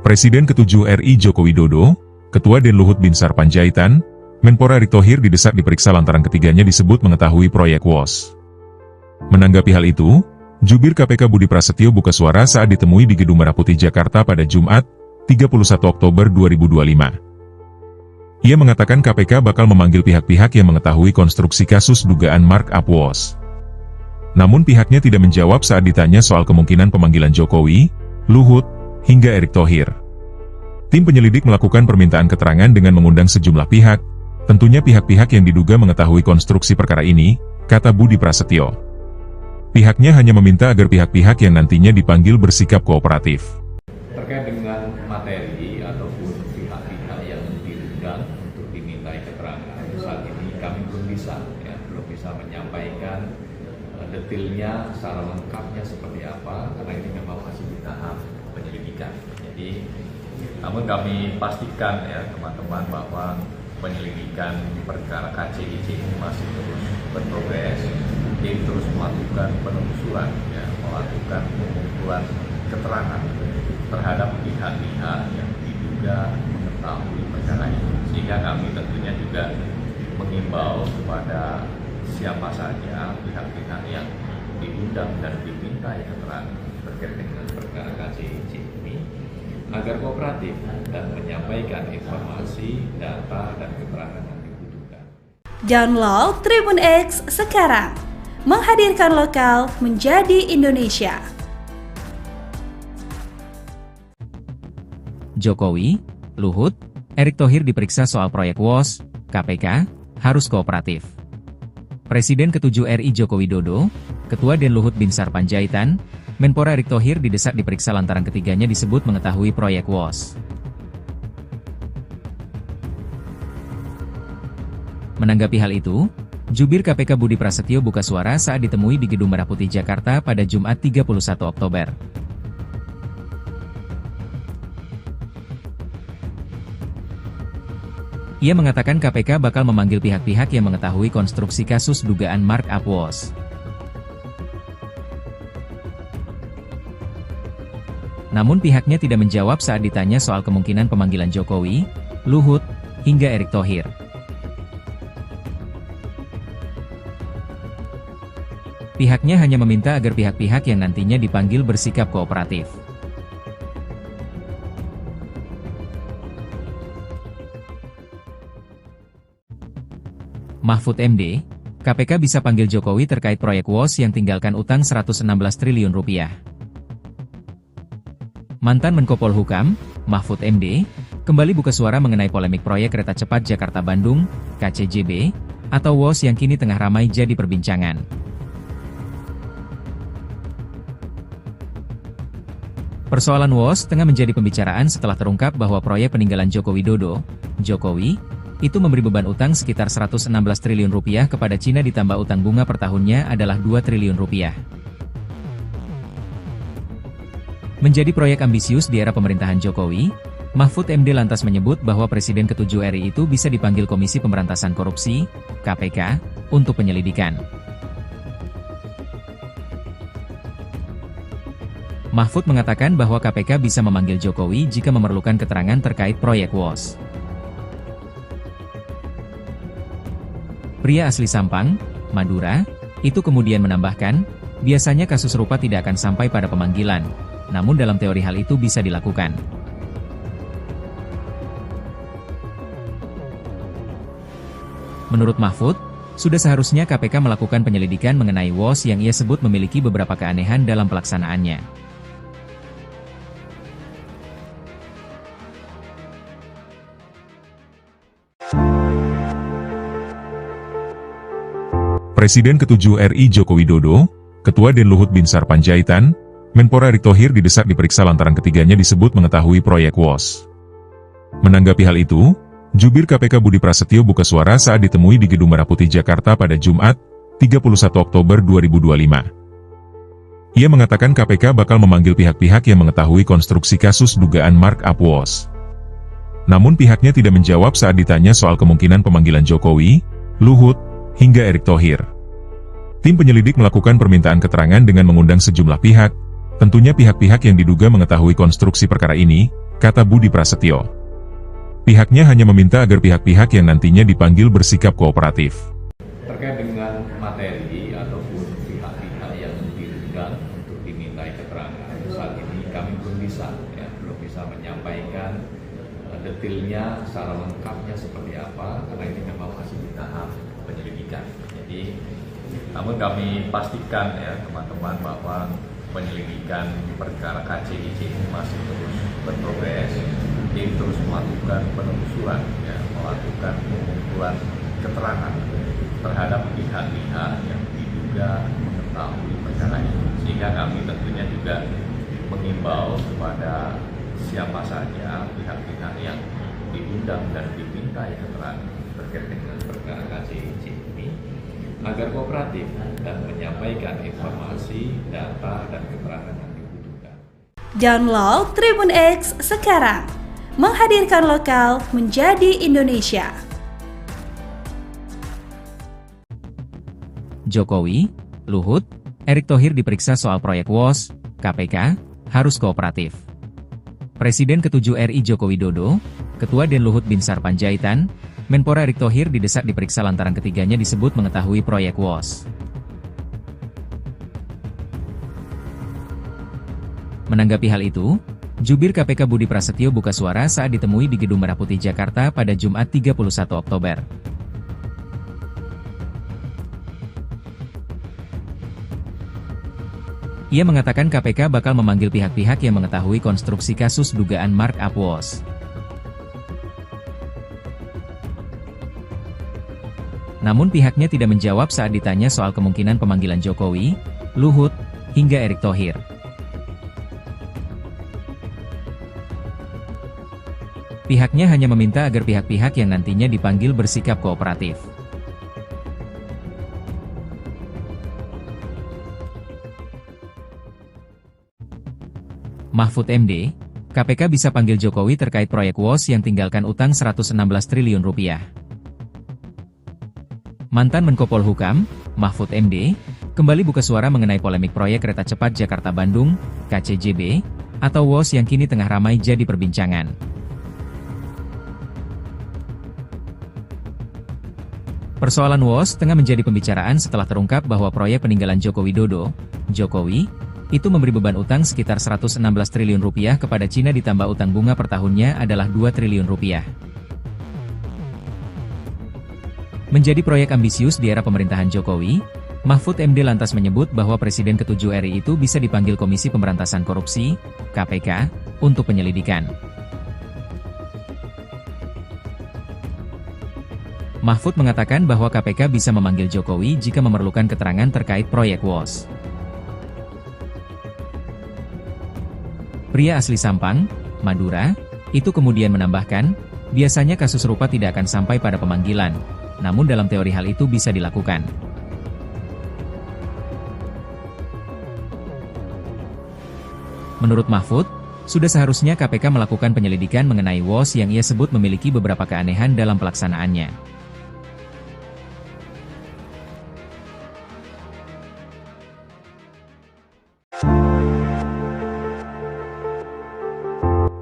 Presiden ke-7 RI Joko Widodo, Ketua Den Luhut Binsar Panjaitan, Menpora Erick Thohir didesak diperiksa lantaran ketiganya disebut mengetahui proyek WOS. Menanggapi hal itu, Jubir KPK Budi Prasetyo buka suara saat ditemui di Gedung Merah Putih Jakarta pada Jumat, 31 Oktober 2025. Ia mengatakan KPK bakal memanggil pihak-pihak yang mengetahui konstruksi kasus dugaan markup WOS. Namun pihaknya tidak menjawab saat ditanya soal kemungkinan pemanggilan Jokowi, Luhut, hingga Erick Thohir. Tim penyelidik melakukan permintaan keterangan dengan mengundang sejumlah pihak, tentunya pihak-pihak yang diduga mengetahui konstruksi perkara ini, kata Budi Prasetyo. Pihaknya hanya meminta agar pihak-pihak yang nantinya dipanggil bersikap kooperatif. Terkait dengan materi ataupun pihak-pihak yang diundang untuk dimintai keterangan, saat ini kami belum bisa menyampaikan detailnya secara lengkapnya seperti apa, karena ini memang masih di tahap penyelidikan. Jadi, namun kami pastikan ya teman-teman bahwa penyelidikan perkara KCIC ini masih terus berprogres, tim terus melakukan penelusuran, ya, melakukan pengumpulan keterangan terhadap pihak-pihak yang diduga mengetahui perkara ini. Sehingga kami tentunya juga mengimbau kepada siapa saja pihak-pihak yang diundang dan diminta keterangan terkait dengan perkara KCIC ini agar kooperatif dan menyampaikan informasi, data, dan keterangan yang dibutuhkan. Download Tribun X sekarang, menghadirkan lokal menjadi Indonesia. Jokowi, Luhut, Erick Thohir diperiksa soal proyek WOS, KPK, harus kooperatif. Presiden ke-7 RI Joko Widodo, Ketua Den Luhut Binsar Panjaitan, Menpora Erick Thohir didesak diperiksa lantaran ketiganya disebut mengetahui proyek WOS. Menanggapi hal itu, Jubir KPK Budi Prasetyo buka suara saat ditemui di Gedung Merah Putih Jakarta pada Jumat 31 Oktober. Ia mengatakan KPK bakal memanggil pihak-pihak yang mengetahui konstruksi kasus dugaan markup WOS. Namun pihaknya tidak menjawab saat ditanya soal kemungkinan pemanggilan Jokowi, Luhut, hingga Erick Thohir. Pihaknya hanya meminta agar pihak-pihak yang nantinya dipanggil bersikap kooperatif. Mahfud MD, KPK bisa panggil Jokowi terkait proyek WOS yang tinggalkan utang 116 triliun rupiah. Mantan Menko Polhukam, Mahfud MD, kembali buka suara mengenai polemik proyek kereta cepat Jakarta-Bandung, KCJB, atau WOS yang kini tengah ramai jadi perbincangan. Persoalan WOS tengah menjadi pembicaraan setelah terungkap bahwa proyek peninggalan Joko Widodo, Jokowi, itu memberi beban utang sekitar 116 triliun rupiah kepada Cina ditambah utang bunga per tahunnya adalah 2 triliun rupiah. Menjadi proyek ambisius di era pemerintahan Jokowi, Mahfud MD lantas menyebut bahwa Presiden ke-7 RI itu bisa dipanggil Komisi Pemberantasan Korupsi, KPK, untuk penyelidikan. Mahfud mengatakan bahwa KPK bisa memanggil Jokowi jika memerlukan keterangan terkait proyek WOS. Pria asli Sampang, Madura, itu kemudian menambahkan, biasanya kasus serupa tidak akan sampai pada pemanggilan, namun dalam teori hal itu bisa dilakukan. Menurut Mahfud, sudah seharusnya KPK melakukan penyelidikan mengenai WOS yang ia sebut memiliki beberapa keanehan dalam pelaksanaannya. Presiden ke-7 RI Joko Widodo, Ketua DEN Luhut Binsar Panjaitan, Menpora Erick Thohir didesak diperiksa lantaran ketiganya disebut mengetahui proyek WOS. Menanggapi hal itu, Jubir KPK Budi Prasetyo buka suara saat ditemui di Gedung Merah Putih Jakarta pada Jumat, 31 Oktober 2025. Ia mengatakan KPK bakal memanggil pihak-pihak yang mengetahui konstruksi kasus dugaan markup WOS. Namun pihaknya tidak menjawab saat ditanya soal kemungkinan pemanggilan Jokowi, Luhut, hingga Erick Thohir. Tim penyelidik melakukan permintaan keterangan dengan mengundang sejumlah pihak, tentunya pihak-pihak yang diduga mengetahui konstruksi perkara ini, kata Budi Prasetyo. Pihaknya hanya meminta agar pihak-pihak yang nantinya dipanggil bersikap kooperatif. Terkait dengan materi ataupun pihak-pihak yang diundang untuk dimintai keterangan, saat ini kami belum bisa menyampaikan detailnya secara lengkapnya seperti apa, karena ini memang masih di tahap penyelidikan. Jadi, namun kami pastikan ya teman-teman bahwa penyelidikan perkara KCIC ini masih terus berprogres, tim terus melakukan penelusuran, ya, melakukan pengumpulan keterangan terhadap pihak-pihak yang diduga mengetahui perkara ini. Sehingga kami tentunya juga mengimbau kepada siapa saja pihak-pihak yang diundang dan diminta keterangan terkait dengan perkara KCIC ini agar kooperatif dan menyampaikan informasi, data, dan keterangan yang dibutuhkan. Download Tribun X sekarang, menghadirkan lokal menjadi Indonesia. Jokowi, Luhut, Erick Thohir diperiksa soal proyek WOS, KPK, harus kooperatif. Presiden ke-7 RI Joko Widodo, Ketua DEN Luhut Binsar Panjaitan, Menpora Erick Thohir didesak diperiksa lantaran ketiganya disebut mengetahui proyek WOS. Menanggapi hal itu, Jubir KPK Budi Prasetyo buka suara saat ditemui di Gedung Merah Putih Jakarta pada Jumat 31 Oktober. Ia mengatakan KPK bakal memanggil pihak-pihak yang mengetahui konstruksi kasus dugaan markup WOS. Namun pihaknya tidak menjawab saat ditanya soal kemungkinan pemanggilan Jokowi, Luhut, hingga Erick Thohir. Pihaknya hanya meminta agar pihak-pihak yang nantinya dipanggil bersikap kooperatif. Mahfud MD, KPK bisa panggil Jokowi terkait proyek WOS yang tinggalkan utang 116 triliun rupiah. Mantan Menko Polhukam, Mahfud MD, kembali buka suara mengenai polemik proyek kereta cepat Jakarta-Bandung, KCJB, atau WOS yang kini tengah ramai jadi perbincangan. Persoalan WOS tengah menjadi pembicaraan setelah terungkap bahwa proyek peninggalan Joko Widodo, Jokowi, itu memberi beban utang sekitar 116 triliun rupiah kepada Cina ditambah utang bunga per tahunnya adalah 2 triliun rupiah. Menjadi proyek ambisius di era pemerintahan Jokowi, Mahfud MD lantas menyebut bahwa Presiden ke-7 RI itu bisa dipanggil Komisi Pemberantasan Korupsi, KPK, untuk penyelidikan. Mahfud mengatakan bahwa KPK bisa memanggil Jokowi jika memerlukan keterangan terkait proyek WOS. Pria asli Sampang, Madura, itu kemudian menambahkan, biasanya kasus serupa tidak akan sampai pada pemanggilan, namun dalam teori hal itu bisa dilakukan. Menurut Mahfud, sudah seharusnya KPK melakukan penyelidikan mengenai WOS yang ia sebut memiliki beberapa keanehan dalam pelaksanaannya.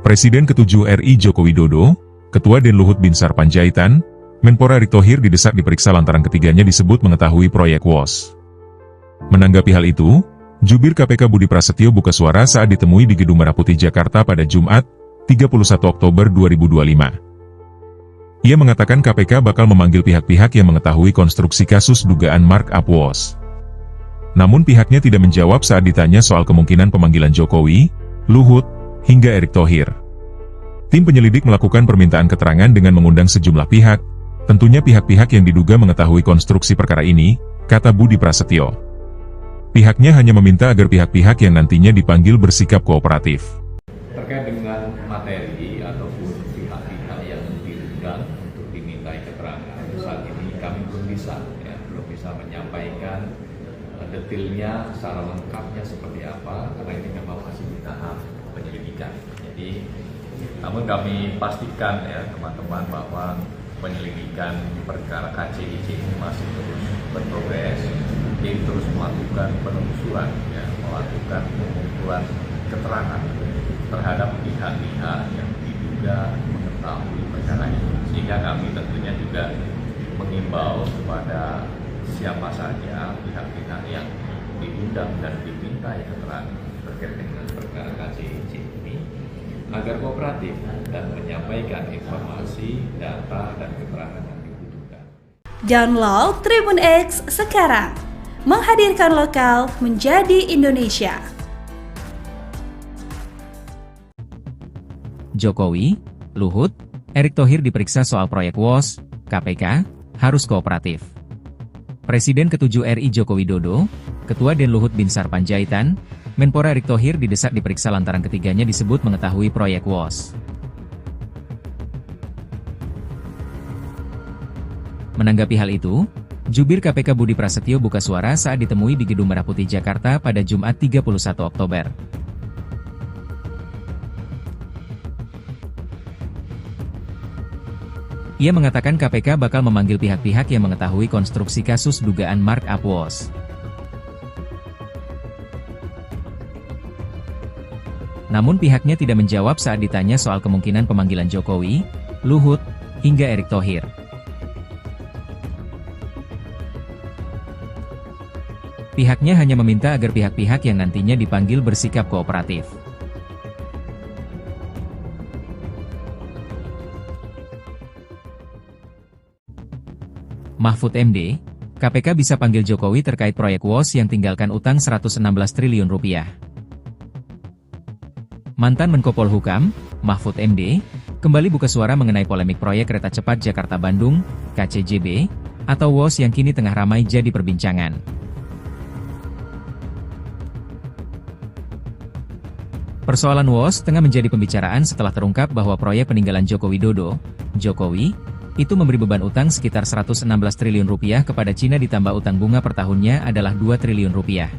Presiden ke-7 RI Joko Widodo, Ketua DEN Luhut Binsar Panjaitan, Menpora Erick Thohir didesak diperiksa lantaran ketiganya disebut mengetahui proyek WOS. Menanggapi hal itu, Jubir KPK Budi Prasetyo buka suara saat ditemui di Gedung Merah Putih Jakarta pada Jumat, 31 Oktober 2025. Ia mengatakan KPK bakal memanggil pihak-pihak yang mengetahui konstruksi kasus dugaan markup WOS. Namun pihaknya tidak menjawab saat ditanya soal kemungkinan pemanggilan Jokowi, Luhut, hingga Erick Thohir. Tim penyelidik melakukan permintaan keterangan dengan mengundang sejumlah pihak, tentunya pihak-pihak yang diduga mengetahui konstruksi perkara ini, kata Budi Prasetyo. Pihaknya hanya meminta agar pihak-pihak yang nantinya dipanggil bersikap kooperatif. Terkait dengan materi ataupun pihak-pihak yang diundang untuk dimintai keterangan, saat ini kami belum bisa menyampaikan detailnya secara lengkapnya seperti apa, karena ini memang masih di tahap penyelidikan. Jadi, namun kami pastikan ya teman-teman bahwa penyelidikan perkara KCIC ini masih terus berprogres. Tim terus melakukan penelusuran, ya, melakukan pengumpulan keterangan terhadap pihak-pihak yang diduga mengetahui perkara ini. Sehingga kami tentunya juga mengimbau kepada siapa saja pihak-pihak yang diundang dan diminta keterangan terkait dengan perkara KCIC ini agar kooperatif dan menyampaikan informasi, data, dan keterangan yang dibutuhkan. Download Tribun X sekarang, menghadirkan lokal menjadi Indonesia. Jokowi, Luhut, Erick Thohir diperiksa soal proyek WOS, KPK, harus kooperatif. Presiden ke-7 RI Joko Widodo, Ketua DEN Luhut Binsar Panjaitan, Menpora Erick Thohir didesak diperiksa lantaran ketiganya disebut mengetahui proyek WOS. Menanggapi hal itu, Jubir KPK Budi Prasetyo buka suara saat ditemui di Gedung Merah Putih Jakarta pada Jumat 31 Oktober. Ia mengatakan KPK bakal memanggil pihak-pihak yang mengetahui konstruksi kasus dugaan markup WOS. Namun pihaknya tidak menjawab saat ditanya soal kemungkinan pemanggilan Jokowi, Luhut, hingga Erick Thohir. Pihaknya hanya meminta agar pihak-pihak yang nantinya dipanggil bersikap kooperatif. Mahfud MD, KPK bisa panggil Jokowi terkait proyek WOS yang tinggalkan utang 116 triliun rupiah. Mantan Menko Polhukam, Mahfud MD, kembali buka suara mengenai polemik proyek kereta cepat Jakarta-Bandung, KCJB, atau WOS yang kini tengah ramai jadi perbincangan. Persoalan WOS tengah menjadi pembicaraan setelah terungkap bahwa proyek peninggalan Joko Widodo, Jokowi, itu memberi beban utang sekitar 116 triliun rupiah kepada Cina ditambah utang bunga per tahunnya adalah 2 triliun rupiah.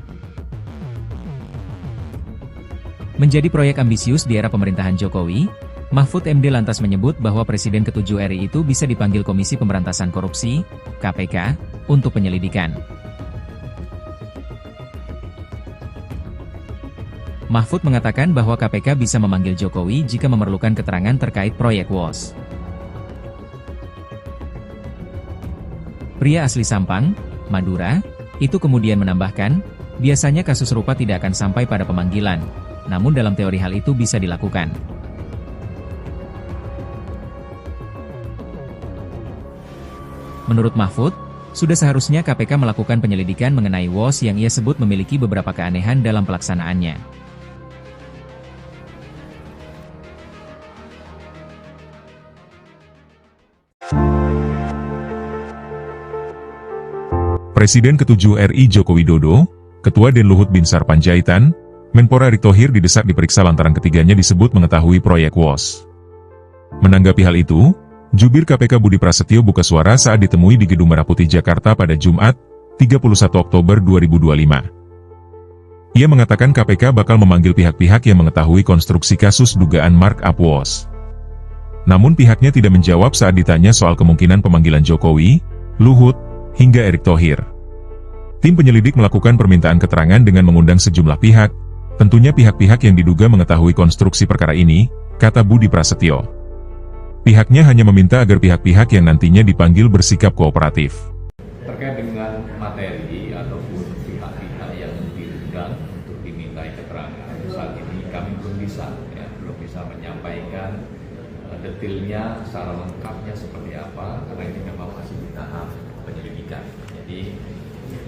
Menjadi proyek ambisius di era pemerintahan Jokowi, Mahfud MD lantas menyebut bahwa Presiden ke-7 RI itu bisa dipanggil Komisi Pemberantasan Korupsi, KPK, untuk penyelidikan. Mahfud mengatakan bahwa KPK bisa memanggil Jokowi jika memerlukan keterangan terkait proyek WOS. Pria asli Sampang, Madura, itu kemudian menambahkan, biasanya kasus serupa tidak akan sampai pada pemanggilan, namun dalam teori hal itu bisa dilakukan. Menurut Mahfud, sudah seharusnya KPK melakukan penyelidikan mengenai WOS yang ia sebut memiliki beberapa keanehan dalam pelaksanaannya. Presiden ke-7 RI Joko Widodo, Ketua Den Luhut Binsar Panjaitan, Menpora Erick Thohir didesak diperiksa lantaran ketiganya disebut mengetahui proyek WOS. Menanggapi hal itu, Jubir KPK Budi Prasetyo buka suara saat ditemui di Gedung Merah Putih Jakarta pada Jumat, 31 Oktober 2025. Ia mengatakan KPK bakal memanggil pihak-pihak yang mengetahui konstruksi kasus dugaan markup WOS. Namun pihaknya tidak menjawab saat ditanya soal kemungkinan pemanggilan Jokowi, Luhut, hingga Erick Thohir. Tim penyelidik melakukan permintaan keterangan dengan mengundang sejumlah pihak, tentunya pihak-pihak yang diduga mengetahui konstruksi perkara ini, kata Budi Prasetyo. Pihaknya hanya meminta agar pihak-pihak yang nantinya dipanggil bersikap kooperatif. Terkait dengan materi ataupun pihak-pihak yang diundang untuk dimintai keterangan, saat ini kami belum bisa menyampaikan detailnya secara lengkapnya seperti apa, karena ini memang masih di tahap penyelidikan. Jadi,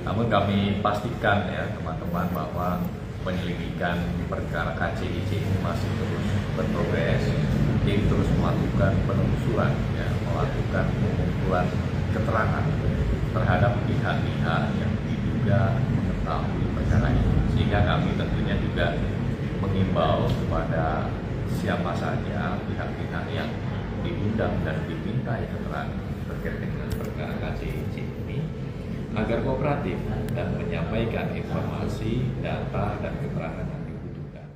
namun kami pastikan ya teman-teman bahwa penyelidikan perkara KCIC ini masih terus berprogres, tim terus melakukan penelusuran, ya, melakukan pengumpulan keterangan terhadap pihak-pihak yang diduga mengetahui perkara ini. Sehingga kami tentunya juga mengimbau kepada siapa saja pihak-pihak yang diundang dan dimintai keterangan terkait dengan perkara KCIC ini agar kooperatif dan menyampaikan informasi, data, dan keterangan yang dibutuhkan.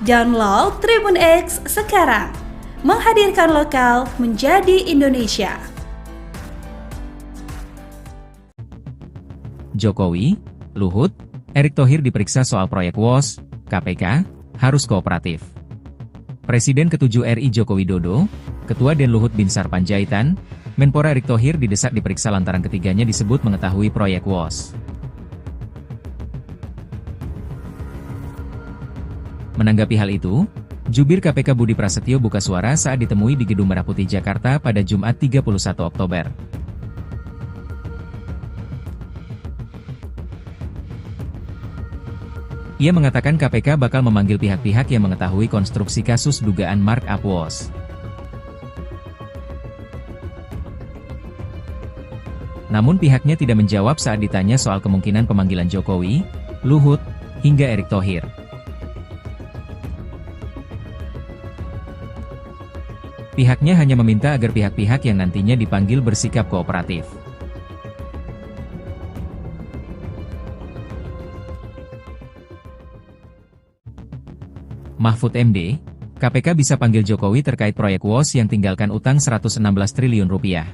Download Tribun X sekarang, menghadirkan lokal menjadi Indonesia. Jokowi, Luhut, Erick Thohir diperiksa soal proyek WOS, KPK, harus kooperatif. Presiden ke-7 RI Joko Widodo, Ketua Den Luhut Binsar Panjaitan, Menpora Erick Thohir didesak diperiksa lantaran ketiganya disebut mengetahui proyek WOS. Menanggapi hal itu, Jubir KPK Budi Prasetyo buka suara saat ditemui di Gedung Merah Putih Jakarta pada Jumat 31 Oktober. Ia mengatakan KPK bakal memanggil pihak-pihak yang mengetahui konstruksi kasus dugaan markup WOS. Namun pihaknya tidak menjawab saat ditanya soal kemungkinan pemanggilan Jokowi, Luhut, hingga Erick Thohir. Pihaknya hanya meminta agar pihak-pihak yang nantinya dipanggil bersikap kooperatif. Mahfud MD, KPK bisa panggil Jokowi terkait proyek WOS yang tinggalkan utang 116 triliun rupiah.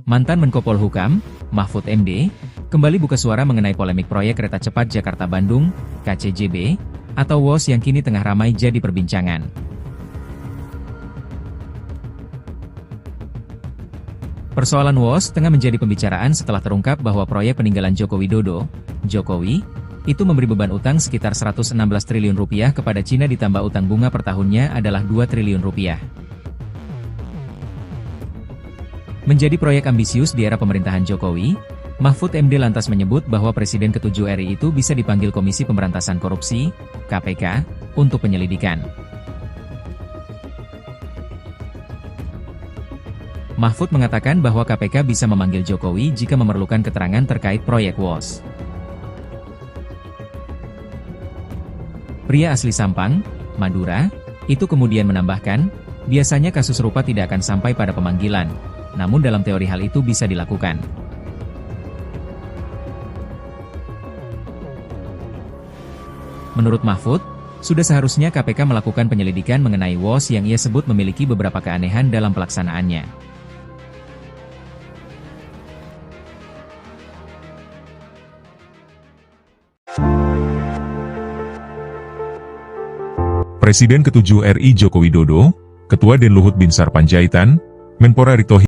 Mantan Menko Polhukam, Mahfud MD, kembali buka suara mengenai polemik proyek kereta cepat Jakarta-Bandung, KCJB, atau WOS yang kini tengah ramai jadi perbincangan. Persoalan WOS tengah menjadi pembicaraan setelah terungkap bahwa proyek peninggalan Joko Widodo, Jokowi, itu memberi beban utang sekitar 116 triliun rupiah kepada Cina ditambah utang bunga per tahunnya adalah 2 triliun rupiah. Menjadi proyek ambisius di era pemerintahan Jokowi, Mahfud MD lantas menyebut bahwa Presiden ke-7 RI itu bisa dipanggil Komisi Pemberantasan Korupsi, KPK, untuk penyelidikan. Mahfud mengatakan bahwa KPK bisa memanggil Jokowi jika memerlukan keterangan terkait proyek WOS. Pria asli Sampang, Madura, itu kemudian menambahkan, biasanya kasus serupa tidak akan sampai pada pemanggilan, namun dalam teori hal itu bisa dilakukan. Menurut Mahfud, sudah seharusnya KPK melakukan penyelidikan mengenai WOS yang ia sebut memiliki beberapa keanehan dalam pelaksanaannya. Presiden ke-7 RI Joko Widodo, Ketua Den Luhut Binsar Panjaitan, Menpora Erick Thohir